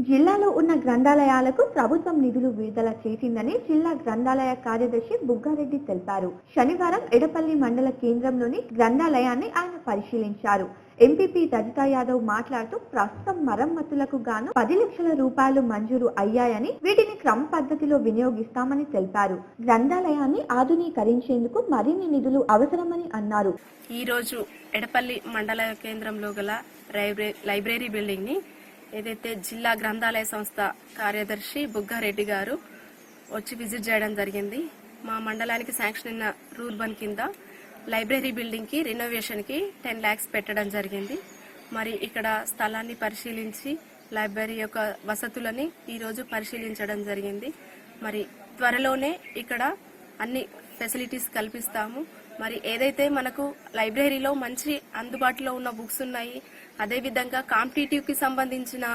జిల్లాలో ఉన్న గ్రంథాలయాలకు ప్రభుత్వం నిధులు విడుదల చేసిందని జిల్లా గ్రంథాలయ కార్యదర్శి బుగ్గారెడ్డి తెలిపారు. శనివారం ఎడపల్లి మండల కేంద్రంలోని గ్రంథాలయాన్ని ఆయన పరిశీలించారు. ఎంపీపీ రజితా యాదవ్ మాట్లాడుతూ ప్రస్తుతం మరమ్మతులకు గాను 10 లక్షల రూపాయలు మంజూరు అయ్యాయని, వీటిని క్రమ పద్ధతిలో వినియోగిస్తామని తెలిపారు. గ్రంథాలయాన్ని ఆధునీకరించేందుకు మరిన్ని నిధులు అవసరమని అన్నారు. ఈ రోజు ఎడపల్లి మండల కేంద్రంలో గల లైబ్రరీ బిల్డింగ్ ని ఏదైతే జిల్లా గ్రంథాలయ సంస్థ కార్యదర్శి బుగ్గారెడ్డి గారు వచ్చి విజిట్ చేయడం జరిగింది. మా మండలానికి శాంక్షన్ అయిన రూల్ 1 కింద లైబ్రరీ బిల్డింగ్ కి రినోవేషన్ కి 10 lakhs పెట్టడం జరిగింది. మరి ఇక్కడ స్థలాన్ని పరిశీలించి లైబ్రరీ యొక్క వసతులని ఈ రోజు పరిశీలించడం జరిగింది. మరి త్వరలోనే ఇక్కడ అన్ని ఫెసిలిటీస్ కల్పిస్తాము. మరి ఏదైతే మనకు లైబ్రరీలో మంచి అందుబాటులో ఉన్న బుక్స్ ఉన్నాయి, అదేవిధంగా కాంపిటేటివ్ కి సంబంధించిన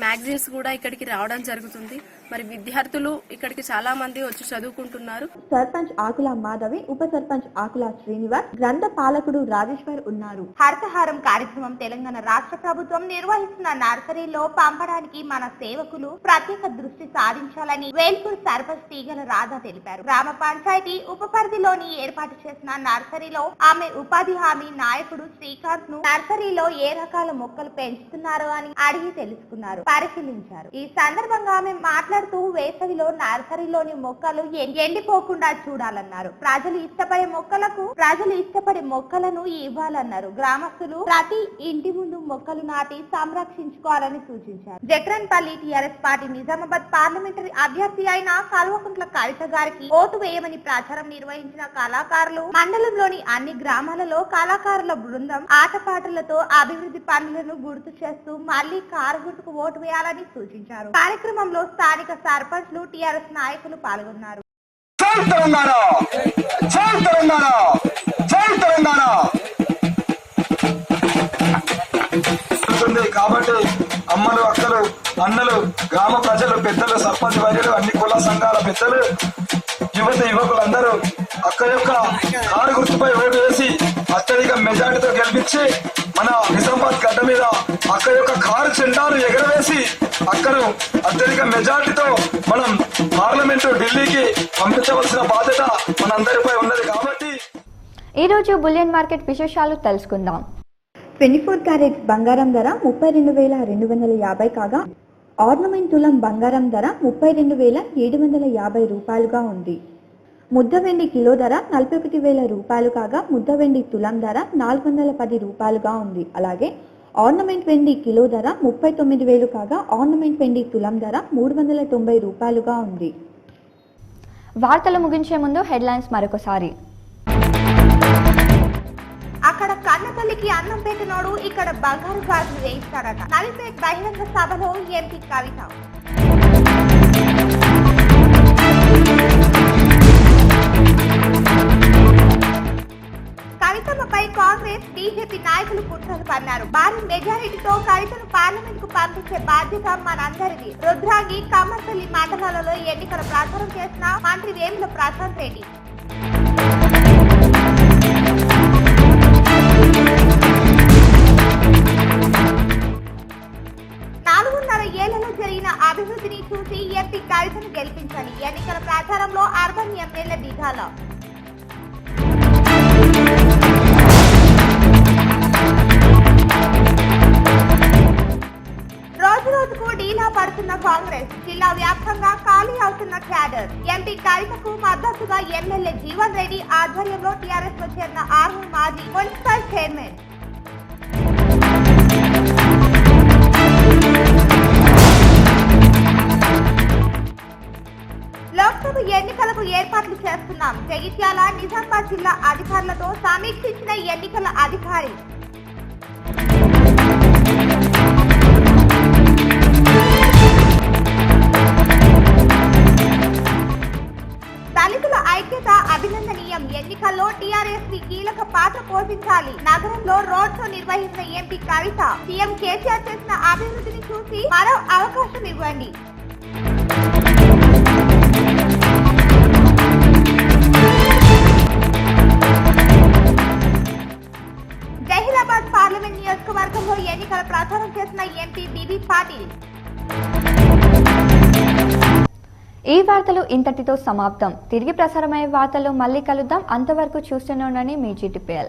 మ్యాగజైన్స్ కూడా ఇక్కడికి రావడం జరుగుతుంది. మరి విద్యార్థులు ఇక్కడికి చాలా మంది వచ్చి చదువుకుంటున్నారు. సర్పంచ్ ఆకుల మాధవి, ఉప సర్పంచ్ ఆకుల శ్రీనివాస్, గ్రంథ పాలకుడు రాజేశ్వర్ ఉన్నారు. హరితహారం కార్యక్రమం తెలంగాణ రాష్ట్ర ప్రభుత్వం నిర్వహిస్తున్న నర్సరీలో పంపడానికి మన సేవకులు ప్రత్యేక దృష్టి సాధించాలని వేల్పూర్ సర్పంచ్ తీగల రాధా తెలిపారు. గ్రామ పంచాయతీ ఉప పరిధిలోని ఏర్పాటు చేసిన నర్సరీలో ఆమె ఉపాధి హామీ నాయకుడు శ్రీకాంత్ ను నర్సరీలో ఏ రకాల మొక్కలు పెంచుతున్నారో అని అడిగి తెలుసుకున్నారు, పరిశీలించారు. ఈ సందర్భంగా ఆమె మాట్లాడుతూ వేసవిలో నర్సరీలోని మొక్కలు ఎండిపోకుండా చూడాలన్నారు. ప్రజలు ఇష్టపడే మొక్కలను ఇవ్వాలన్నారు. గ్రామస్తులు ప్రతి ఇంటి ముందు మొక్కలు నాటి సంరక్షించుకోవాలని సూచించారు. Jakranpally TRS party Nizamabad parliamentary అభ్యర్థి అయిన కల్వకుంట్ల కవిత గారికి ఓటు వేయమని ప్రచారం నిర్వహించిన కళాకారులు, మండలంలోని అన్ని గ్రామాలలో కళాకారుల బృందం ఆటపాటలతో అభివృద్ధి పనులను గుర్తు చేస్తూ మళ్లీ కారు గుర్తుకు ఓటు వేయాలని సూచించారు. కార్యక్రమంలో స్థానిక సర్పంచ్లు, టీఆర్ఎస్ నాయకులు పాల్గొన్నారు. కాబట్టి అమ్మలు, అక్కలు, అన్నలు, గ్రామ ప్రజలు, పెద్దలు, సర్పంచ్ వర్యులు, అన్ని కుల సంఘాల పెద్దలు, యువకులందరూ అక్క యొక్క కారు గుర్తుపై ఓటు వేసి అత్యధిక మెజార్టీతో గెలిపించి మన నిజామాబాద్ గడ్డ మీద అక్క యొక్క కారు జెండాను ఎగరవేసి అక్కను అత్యధిక మెజార్టీతో మనం పార్లమెంటు ఢిల్లీకి పంపించవలసిన బాధ్యత మనందరిపై ఉన్నది. కాబట్టి ఈ రోజు బులియన్ మార్కెట్ విశేషాలు తెలుసుకుందాం. 24 క్యారెట్స్ బంగారం ధర 32,250 కాగా ఆర్నమెంట్ తులం బంగారం ధర 32,750 రూపాయలుగా ఉంది. ముద్ద వెండి కిలో ధర 41,000 రూపాయలు కాగా ముద్ద వెండి తులం ధర 410 రూపాయలుగా ఉంది. అలాగే ఆర్నమెంట్ వెండి కిలో ధర 39,000 కాగా ఆర్నమెంట్ వెండి తులం ధర 390 రూపాయలుగా ఉంది. వార్తలు ముగించే ముందు హెడ్లైన్స్ మరొకసారి. అక్కడ కన్న తల్లికి అన్నం పెట్టినోడు ఇక్కడ బంగారు గాజులు వేయిస్తాడట. నలిపేట్ బహిరంగ సభలో ఎంపీ కవిత. కవితమ్మపై కాంగ్రెస్, బీజేపీ నాయకులు కుట్రలు పన్నారు. భారీ మెజారిటీతో కవితను పార్లమెంట్ కు పంపించే బాధ్యత మనందరిది. రుద్రాంగి, కమ్మర్పల్లి మండలాలలో ఎన్నికల ప్రచారం చేసిన మంత్రి వేముల ప్రశాంత్ రెడ్డి. 4.5 ఏళ్లలో జరిగిన అభివృద్ధిని చూసి ఎంపీ కవితను గెలిపించని ఎన్నికల ప్రచారంలో అర్బన్ ఎమ్మెల్యే దిగాల. రోజు రోజుకు డీలా పడుతున్న కాంగ్రెస్, జిల్లా వ్యాప్తంగా ఖాళీ అవుతున్న క్యాడర్. ఎంపీ కవితకు మద్దతుగా ఎమ్మెల్యే జీవన్ రెడ్డి ఆధ్వర్యంలో టీఆర్ఎస్ లో చేరిన ఆర్మూర్ మాజీ మున్సిపల్ చైర్మన్. లోక్సభ ఎన్నికలకు ఏర్పాట్లు చేస్తున్నాం. జగిత్యాల, నిజామాబాద్ జిల్లా అధికారులతో సమీక్షించిన ఎన్నికల అధికారి. టీఆర్ఎస్ ని కీలక పాత్ర పోషించాలి. నగరంలో రోడ్ షో నిర్వహించిన ఎంపీ కవిత సీఎం కేసీఆర్ చేసిన అభివృద్ధిని చూసి మరో అవకాశం ఇవ్వండి. జహీరాబాద్ పార్లమెంట్ నియోజకవర్గంలో ఎన్నికల ప్రచారం చేసిన ఎంపీ బీబీ పాటిల్. ఈ వార్తలు ఇంతటితో సమాప్తం. తిరిగి ప్రసారమయ్యే వార్తల్లో మళ్ళీ కలుద్దాం. అంతవరకు చూస్తూనే ఉండండి మీ GTPL.